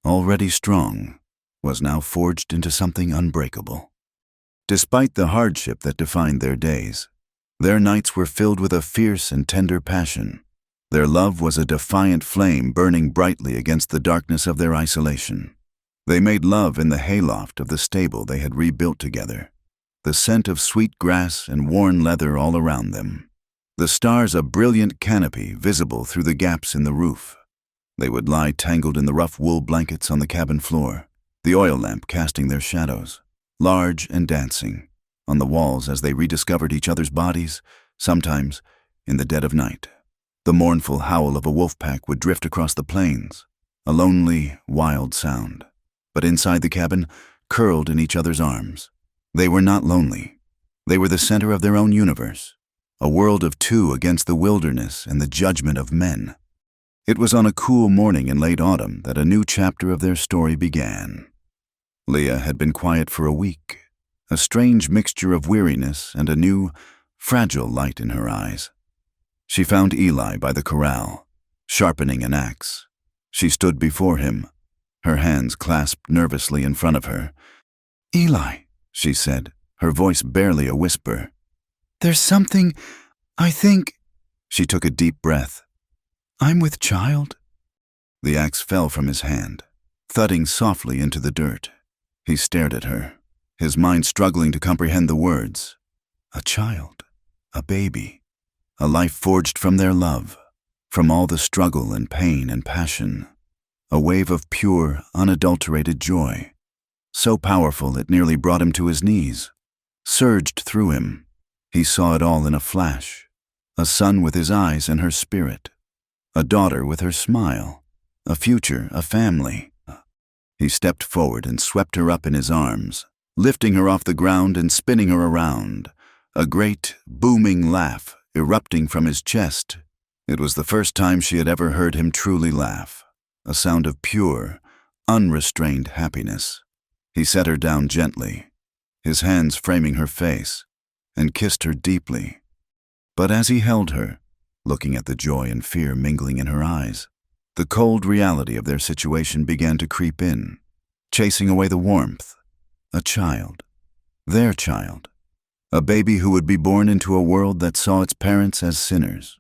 already strong, was now forged into something unbreakable. Despite the hardship that defined their days, their nights were filled with a fierce and tender passion. Their love was a defiant flame burning brightly against the darkness of their isolation. They made love in the hayloft of the stable they had rebuilt together, the scent of sweet grass and worn leather all around them, the stars a brilliant canopy visible through the gaps in the roof. They would lie tangled in the rough wool blankets on the cabin floor, the oil lamp casting their shadows, large and dancing, on the walls as they rediscovered each other's bodies, sometimes in the dead of night. The mournful howl of a wolf pack would drift across the plains, a lonely, wild sound. But inside the cabin, curled in each other's arms, they were not lonely. They were the center of their own universe, a world of two against the wilderness and the judgment of men. It was on a cool morning in late autumn that a new chapter of their story began. Leah had been quiet for a week, a strange mixture of weariness and a new, fragile light in her eyes. She found Eli by the corral, sharpening an axe. She stood before him, her hands clasped nervously in front of her. Eli, she said, her voice barely a whisper. There's something, I think— She took a deep breath. I'm with child. The axe fell from his hand, thudding softly into the dirt. He stared at her, his mind struggling to comprehend the words. A child, a baby, a life forged from their love, from all the struggle and pain and passion. A wave of pure, unadulterated joy, so powerful it nearly brought him to his knees, surged through him. He saw it all in a flash, a son with his eyes and her spirit, a daughter with her smile, a future, a family. He stepped forward and swept her up in his arms, lifting her off the ground and spinning her around, a great, booming laugh erupting from his chest. It was the first time she had ever heard him truly laugh, a sound of pure, unrestrained happiness. He set her down gently, his hands framing her face, and kissed her deeply. But as he held her, looking at the joy and fear mingling in her eyes, the cold reality of their situation began to creep in, chasing away the warmth. A child, their child, a baby who would be born into a world that saw its parents as sinners,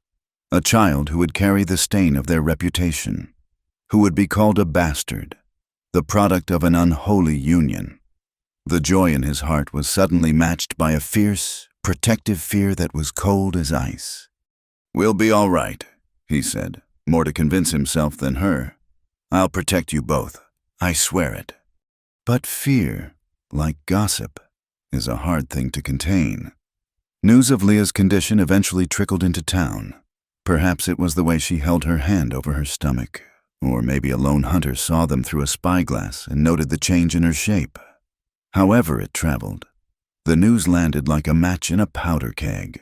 a child who would carry the stain of their reputation, who would be called a bastard, the product of an unholy union. The joy in his heart was suddenly matched by a fierce, protective fear that was cold as ice. "We'll be all right," he said, more to convince himself than her. "I'll protect you both. I swear it." But fear, like gossip, is a hard thing to contain. News of Leah's condition eventually trickled into town. Perhaps it was the way she held her hand over her stomach, or maybe a lone hunter saw them through a spyglass and noted the change in her shape. However it traveled, the news landed like a match in a powder keg.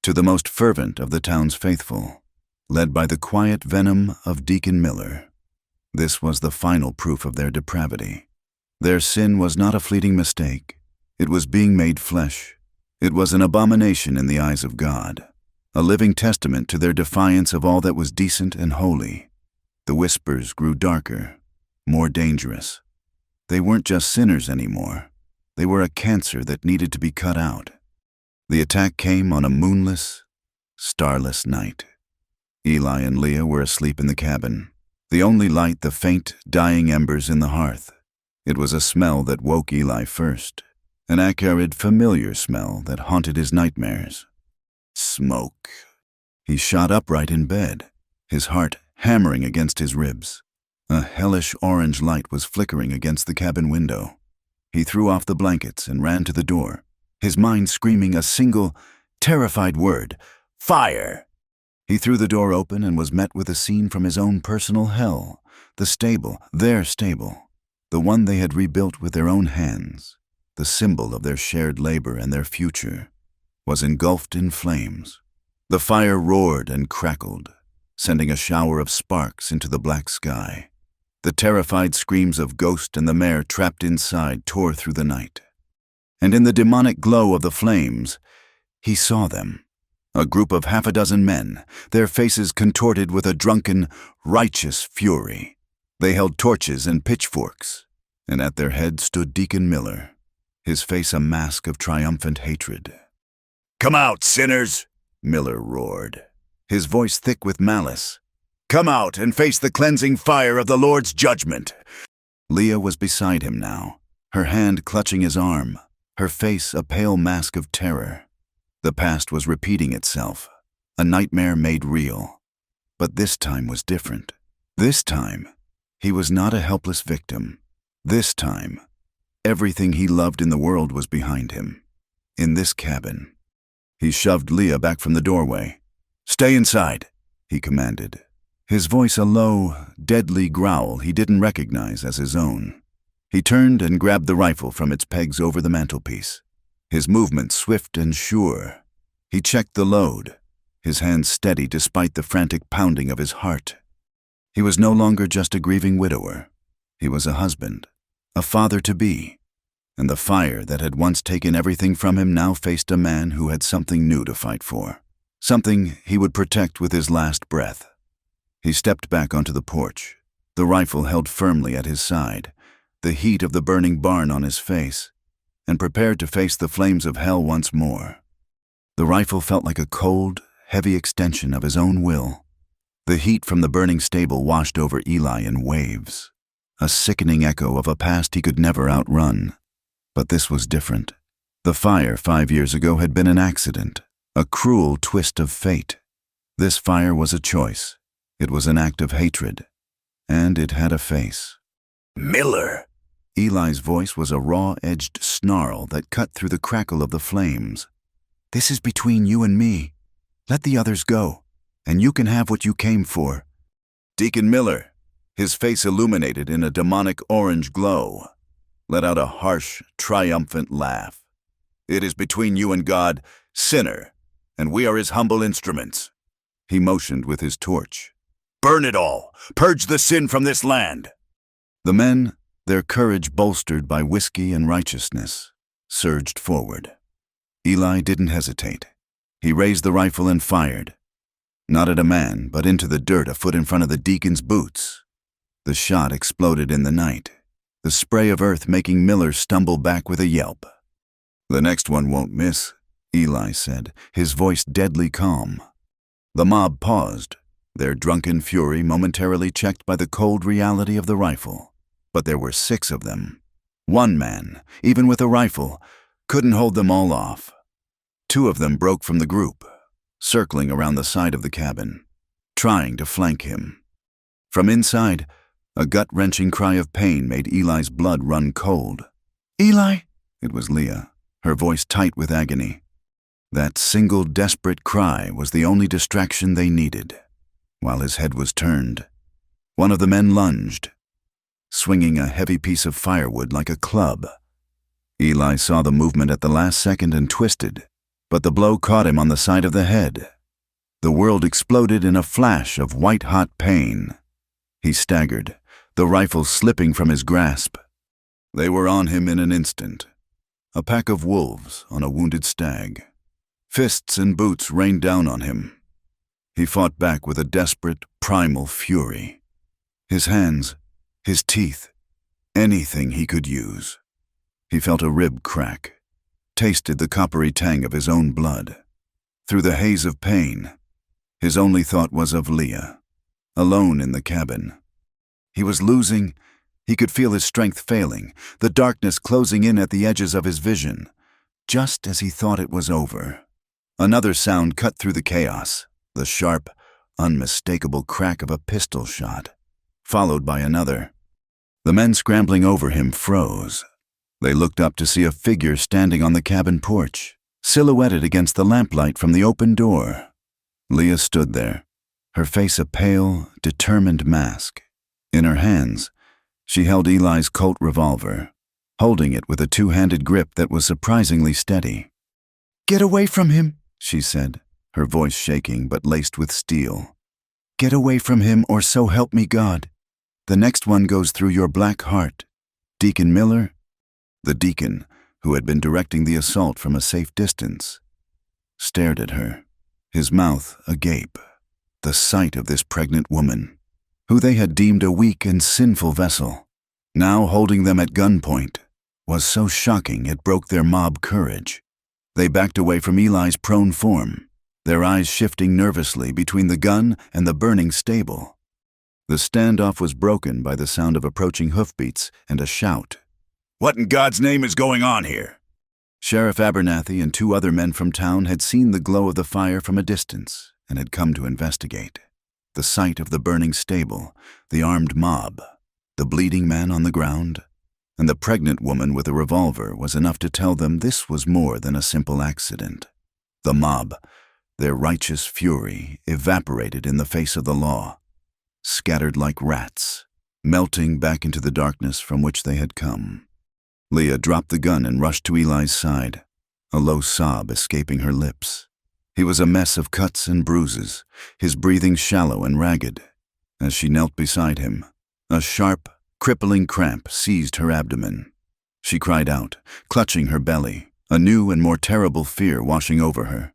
To the most fervent of the town's faithful, led by the quiet venom of Deacon Miller, this was the final proof of their depravity. Their sin was not a fleeting mistake. It was being made flesh. It was an abomination in the eyes of God, a living testament to their defiance of all that was decent and holy. The whispers grew darker, more dangerous. They weren't just sinners anymore. They were a cancer that needed to be cut out. The attack came on a moonless, starless night. Eli and Leah were asleep in the cabin, the only light the faint, dying embers in the hearth. It was a smell that woke Eli first, an acrid, familiar smell that haunted his nightmares. Smoke. He shot upright in bed, his heart hammering against his ribs. A hellish orange light was flickering against the cabin window. He threw off the blankets and ran to the door, his mind screaming a single, terrified word: "Fire!" He threw the door open and was met with a scene from his own personal hell. The stable, their stable, the one they had rebuilt with their own hands, the symbol of their shared labor and their future, was engulfed in flames. The fire roared and crackled, sending a shower of sparks into the black sky. The terrified screams of Ghost and the mare trapped inside tore through the night. And in the demonic glow of the flames, he saw them, a group of half a dozen men, their faces contorted with a drunken, righteous fury. They held torches and pitchforks, and at their head stood Deacon Miller, his face a mask of triumphant hatred. "Come out, sinners!" Miller roared, his voice thick with malice. "Come out and face the cleansing fire of the Lord's judgment." Leah was beside him now, her hand clutching his arm, her face a pale mask of terror. The past was repeating itself, a nightmare made real. But this time was different. This time, he was not a helpless victim. This time, everything he loved in the world was behind him, in this cabin. He shoved Leah back from the doorway. "Stay inside," he commanded, his voice a low, deadly growl he didn't recognize as his own. He turned and grabbed the rifle from its pegs over the mantelpiece, his movements swift and sure. He checked the load, his hands steady despite the frantic pounding of his heart. He was no longer just a grieving widower. He was a husband, a father-to-be, and the fire that had once taken everything from him now faced a man who had something new to fight for, something he would protect with his last breath. He stepped back onto the porch, the rifle held firmly at his side, the heat of the burning barn on his face, and prepared to face the flames of hell once more. The rifle felt like a cold, heavy extension of his own will. The heat from the burning stable washed over Eli in waves, a sickening echo of a past he could never outrun. But this was different. The fire 5 years ago had been an accident, a cruel twist of fate. This fire was a choice. It was an act of hatred, and it had a face. "Miller!" Eli's voice was a raw-edged snarl that cut through the crackle of the flames. "This is between you and me. Let the others go, and you can have what you came for." Deacon Miller, his face illuminated in a demonic orange glow, let out a harsh, triumphant laugh. "It is between you and God, sinner, and we are his humble instruments." He motioned with his torch. "Burn it all! Purge the sin from this land!" The men, their courage bolstered by whiskey and righteousness, surged forward. Eli didn't hesitate. He raised the rifle and fired. Not at a man, but into the dirt a foot in front of the deacon's boots. The shot exploded in the night, the spray of earth making Miller stumble back with a yelp. "The next one won't miss," Eli said, his voice deadly calm. The mob paused, their drunken fury momentarily checked by the cold reality of the rifle. But there were 6 of them. One man, even with a rifle, couldn't hold them all off. 2 of them broke from the group, circling around the side of the cabin, trying to flank him. From inside, a gut-wrenching cry of pain made Eli's blood run cold. "Eli!" It was Leah, her voice tight with agony. That single desperate cry was the only distraction they needed. While his head was turned, one of the men lunged, swinging a heavy piece of firewood like a club. Eli saw the movement at the last second and twisted, but the blow caught him on the side of the head. The world exploded in a flash of white-hot pain. He staggered, the rifle slipping from his grasp. They were on him in an instant, a pack of wolves on a wounded stag. Fists and boots rained down on him. He fought back with a desperate, primal fury. His hands, his teeth, anything he could use. He felt a rib crack, tasted the coppery tang of his own blood. Through the haze of pain, his only thought was of Leah, alone in the cabin. He was losing. He could feel his strength failing, the darkness closing in at the edges of his vision. Just as he thought it was over, another sound cut through the chaos, the sharp, unmistakable crack of a pistol shot, followed by another. The men scrambling over him froze. They looked up to see a figure standing on the cabin porch, silhouetted against the lamplight from the open door. Leah stood there, her face a pale, determined mask. In her hands, she held Eli's Colt revolver, holding it with a two-handed grip that was surprisingly steady. "Get away from him," she said, her voice shaking but laced with steel. "Get away from him, or so help me God. The next one goes through your black heart. Deacon Miller?" The deacon, who had been directing the assault from a safe distance, stared at her, his mouth agape. The sight of this pregnant woman, who they had deemed a weak and sinful vessel, now holding them at gunpoint, was so shocking it broke their mob courage. They backed away from Eli's prone form, their eyes shifting nervously between the gun and the burning stable. The standoff was broken by the sound of approaching hoofbeats and a shout. "What in God's name is going on here?" Sheriff Abernathy and two other men from town had seen the glow of the fire from a distance and had come to investigate. The sight of the burning stable, the armed mob, the bleeding man on the ground, and the pregnant woman with a revolver was enough to tell them this was more than a simple accident. The mob, their righteous fury, evaporated in the face of the law, scattered like rats, melting back into the darkness from which they had come. Leah dropped the gun and rushed to Eli's side, a low sob escaping her lips. He was a mess of cuts and bruises, his breathing shallow and ragged. As she knelt beside him, a sharp, crippling cramp seized her abdomen. She cried out, clutching her belly, a new and more terrible fear washing over her.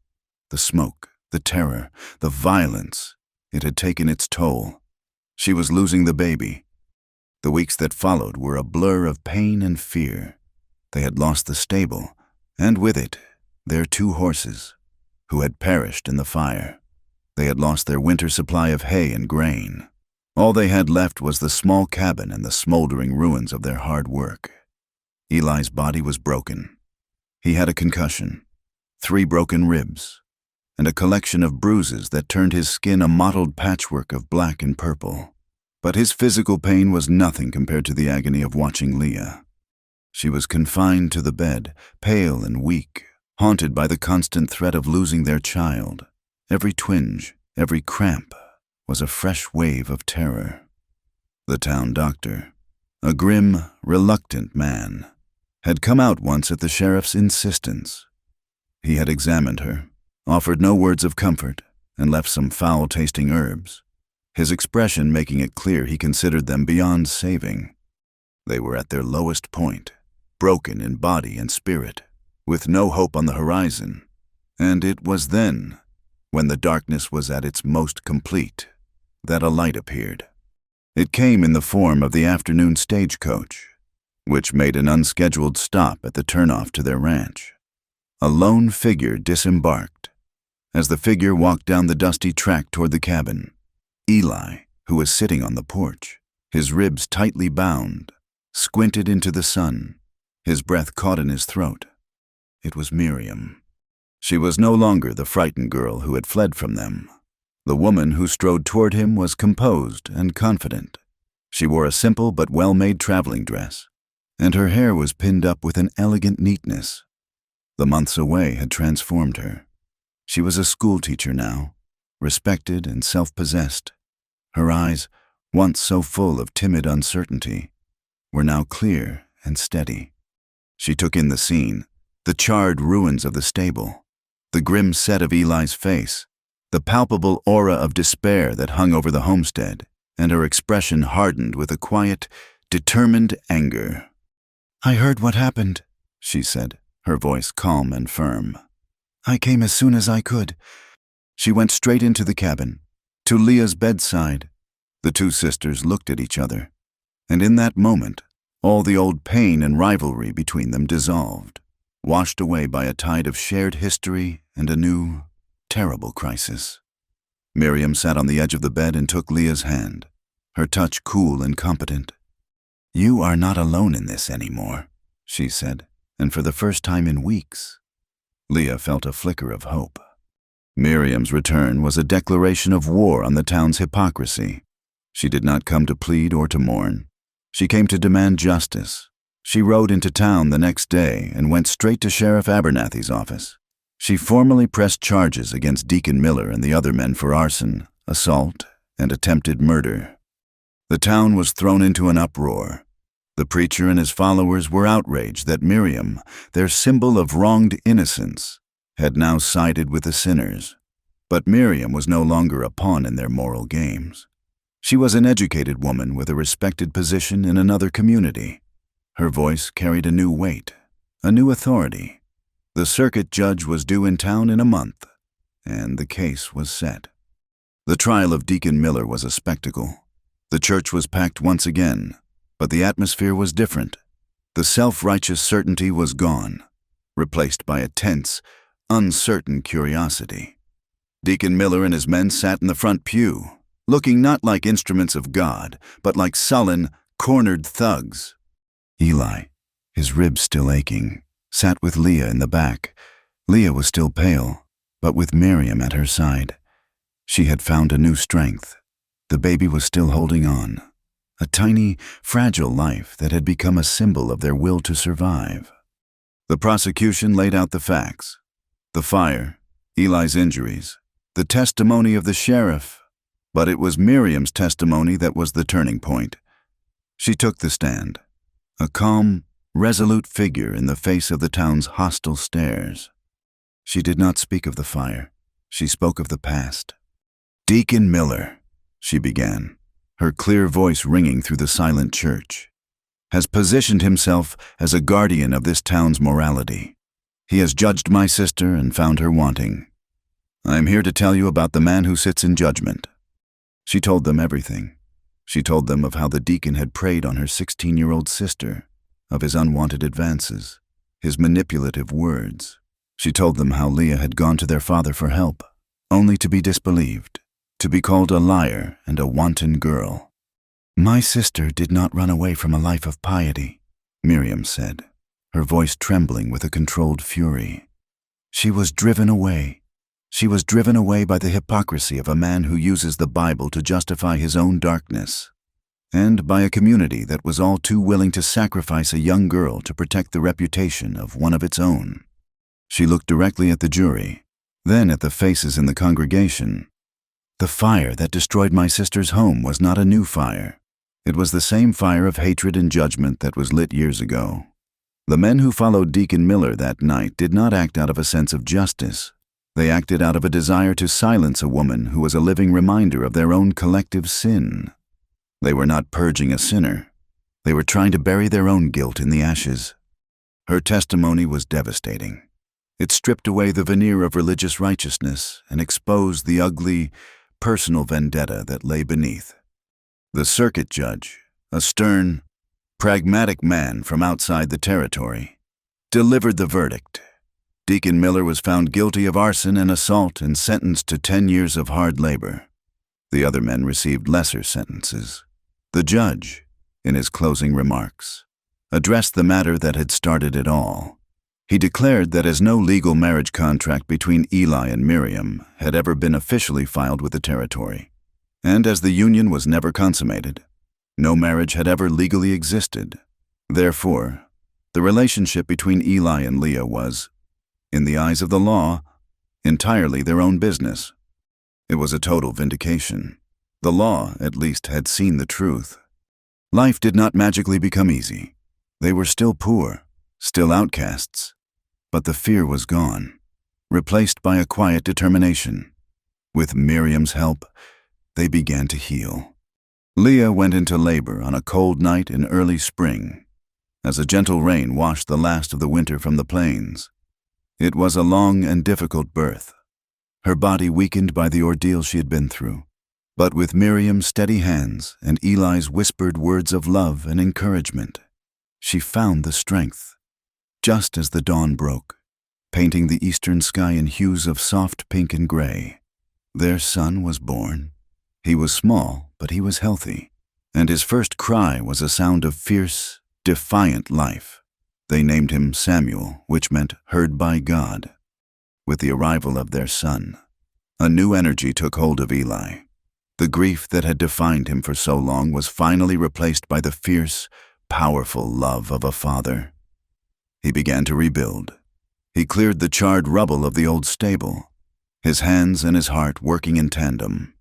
The smoke, the terror, the violence, it had taken its toll. She was losing the baby. The weeks that followed were a blur of pain and fear. They had lost the stable, and with it, their two horses, who had perished in the fire. They had lost their winter supply of hay and grain. All they had left was the small cabin and the smoldering ruins of their hard work. Eli's body was broken. He had a concussion, 3 broken ribs, and a collection of bruises that turned his skin a mottled patchwork of black and purple. But his physical pain was nothing compared to the agony of watching Leah. She was confined to the bed, pale and weak, haunted by the constant threat of losing their child. Every twinge, every cramp, was a fresh wave of terror. The town doctor, a grim, reluctant man, had come out once at the sheriff's insistence. He had examined her, offered no words of comfort, and left some foul-tasting herbs, his expression making it clear he considered them beyond saving. They were at their lowest point, broken in body and spirit, with no hope on the horizon. And it was then, when the darkness was at its most complete, that a light appeared. It came in the form of the afternoon stagecoach, which made an unscheduled stop at the turnoff to their ranch. A lone figure disembarked. As the figure walked down the dusty track toward the cabin, Eli, who was sitting on the porch, his ribs tightly bound, squinted into the sun, his breath caught in his throat. It was Miriam. She was no longer the frightened girl who had fled from them. The woman who strode toward him was composed and confident. She wore a simple but well-made traveling dress, and her hair was pinned up with an elegant neatness. The months away had transformed her. She was a schoolteacher now, respected and self-possessed. Her eyes, once so full of timid uncertainty, were now clear and steady. She took in the scene, the charred ruins of the stable, the grim set of Eli's face, the palpable aura of despair that hung over the homestead, and her expression hardened with a quiet, determined anger. "I heard what happened," she said, her voice calm and firm. "I came as soon as I could." She went straight into the cabin, to Leah's bedside. The two sisters looked at each other, and in that moment, all the old pain and rivalry between them dissolved, washed away by a tide of shared history and a new, terrible crisis. Miriam sat on the edge of the bed and took Leah's hand, her touch cool and competent. "You are not alone in this anymore," she said, and for the first time in weeks, Leah felt a flicker of hope. Miriam's return was a declaration of war on the town's hypocrisy. She did not come to plead or to mourn. She came to demand justice. She rode into town the next day and went straight to Sheriff Abernathy's office. She formally pressed charges against Deacon Miller and the other men for arson, assault, and attempted murder. The town was thrown into an uproar. The preacher and his followers were outraged that Miriam, their symbol of wronged innocence, had now sided with the sinners. But Miriam was no longer a pawn in their moral games. She was an educated woman with a respected position in another community. Her voice carried a new weight, a new authority. The circuit judge was due in town in a month, and the case was set. The trial of Deacon Miller was a spectacle. The church was packed once again, but the atmosphere was different. The self-righteous certainty was gone, replaced by a tense, uncertain curiosity. Deacon Miller and his men sat in the front pew, looking not like instruments of God, but like sullen, cornered thugs. Eli, his ribs still aching, sat with Leah in the back. Leah was still pale, but with Miriam at her side. She had found a new strength. The baby was still holding on, a tiny, fragile life that had become a symbol of their will to survive. The prosecution laid out the facts: the fire, Eli's injuries, the testimony of the sheriff. But it was Miriam's testimony that was the turning point. She took the stand, a calm, resolute figure in the face of the town's hostile stares. She did not speak of the fire. She spoke of the past. "Deacon Miller," she began, her clear voice ringing through the silent church, "has positioned himself as a guardian of this town's morality. He has judged my sister and found her wanting. I am here to tell you about the man who sits in judgment." She told them everything. She told them of how the deacon had preyed on her 16-year-old sister, of his unwanted advances, his manipulative words. She told them how Leah had gone to their father for help, only to be disbelieved, to be called a liar and a wanton girl. "My sister did not run away from a life of piety," Miriam said, her voice trembling with a controlled fury. "She was driven away. She was driven away by the hypocrisy of a man who uses the Bible to justify his own darkness, and by a community that was all too willing to sacrifice a young girl to protect the reputation of one of its own." She looked directly at the jury, then at the faces in the congregation. "The fire that destroyed my sister's home was not a new fire. It was the same fire of hatred and judgment that was lit years ago. The men who followed Deacon Miller that night did not act out of a sense of justice. They acted out of a desire to silence a woman who was a living reminder of their own collective sin. They were not purging a sinner. They were trying to bury their own guilt in the ashes. Her testimony was devastating. It stripped away the veneer of religious righteousness and exposed the ugly, personal vendetta that lay beneath. The circuit judge, a stern, pragmatic man from outside the territory, delivered the verdict. Deacon Miller was found guilty of arson and assault and sentenced to 10 years of hard labor. The other men received lesser sentences. The judge, in his closing remarks, addressed the matter that had started it all. He declared that as no legal marriage contract between Eli and Miriam had ever been officially filed with the territory, and as the union was never consummated, no marriage had ever legally existed. Therefore, the relationship between Eli and Leah was, in the eyes of the law, entirely their own business. It was a total vindication. The law, at least, had seen the truth. Life did not magically become easy. They were still poor, still outcasts. But the fear was gone, replaced by a quiet determination. With Miriam's help, they began to heal. Leah went into labor on a cold night in early spring, as a gentle rain washed the last of the winter from the plains. It was a long and difficult birth, her body weakened by the ordeal she had been through. But with Miriam's steady hands and Eli's whispered words of love and encouragement, she found the strength. Just as the dawn broke, painting the eastern sky in hues of soft pink and gray, their son was born. He was small, but he was healthy, and his first cry was a sound of fierce, defiant life. They named him Samuel, which meant heard by God. With the arrival of their son, a new energy took hold of Eli. The grief that had defined him for so long was finally replaced by the fierce, powerful love of a father. He began to rebuild. He cleared the charred rubble of the old stable, his hands and his heart working in tandem.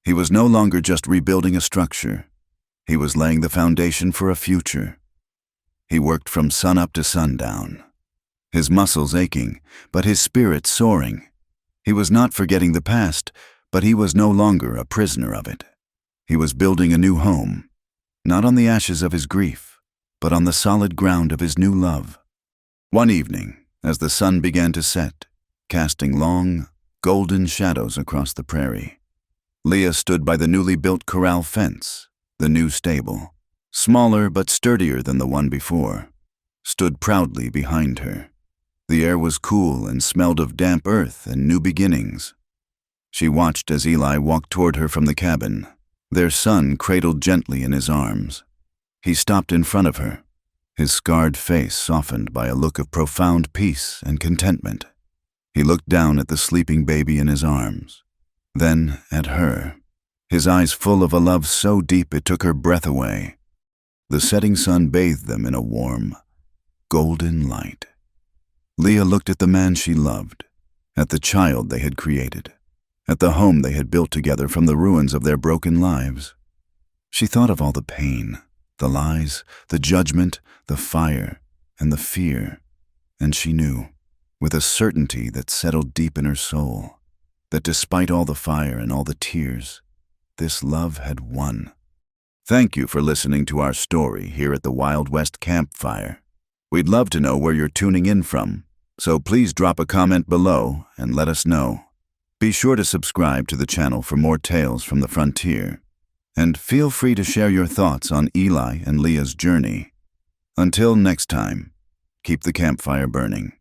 He was no longer just rebuilding a structure. He was laying the foundation for a future. He worked from sunup to sundown, his muscles aching, but his spirit soaring. He was not forgetting the past, but he was no longer a prisoner of it. He was building a new home, not on the ashes of his grief, but on the solid ground of his new love. One evening, as the sun began to set, casting long, golden shadows across the prairie, Leah stood by the newly built corral fence, the new stable, smaller but sturdier than the one before, stood proudly behind her. The air was cool and smelled of damp earth and new beginnings. She watched as Eli walked toward her from the cabin, their son cradled gently in his arms. He stopped in front of her, his scarred face softened by a look of profound peace and contentment. He looked down at the sleeping baby in his arms, then at her, his eyes full of a love so deep it took her breath away. The setting sun bathed them in a warm, golden light. Leah looked at the man she loved, at the child they had created, at the home they had built together from the ruins of their broken lives. She thought of all the pain, the lies, the judgment, the fire, and the fear, and she knew, with a certainty that settled deep in her soul, that despite all the fire and all the tears, this love had won. Thank you for listening to our story here at the Wild West Campfire. We'd love to know where you're tuning in from, so please drop a comment below and let us know. Be sure to subscribe to the channel for more tales from the frontier, and feel free to share your thoughts on Eli and Leah's journey. Until next time, keep the campfire burning.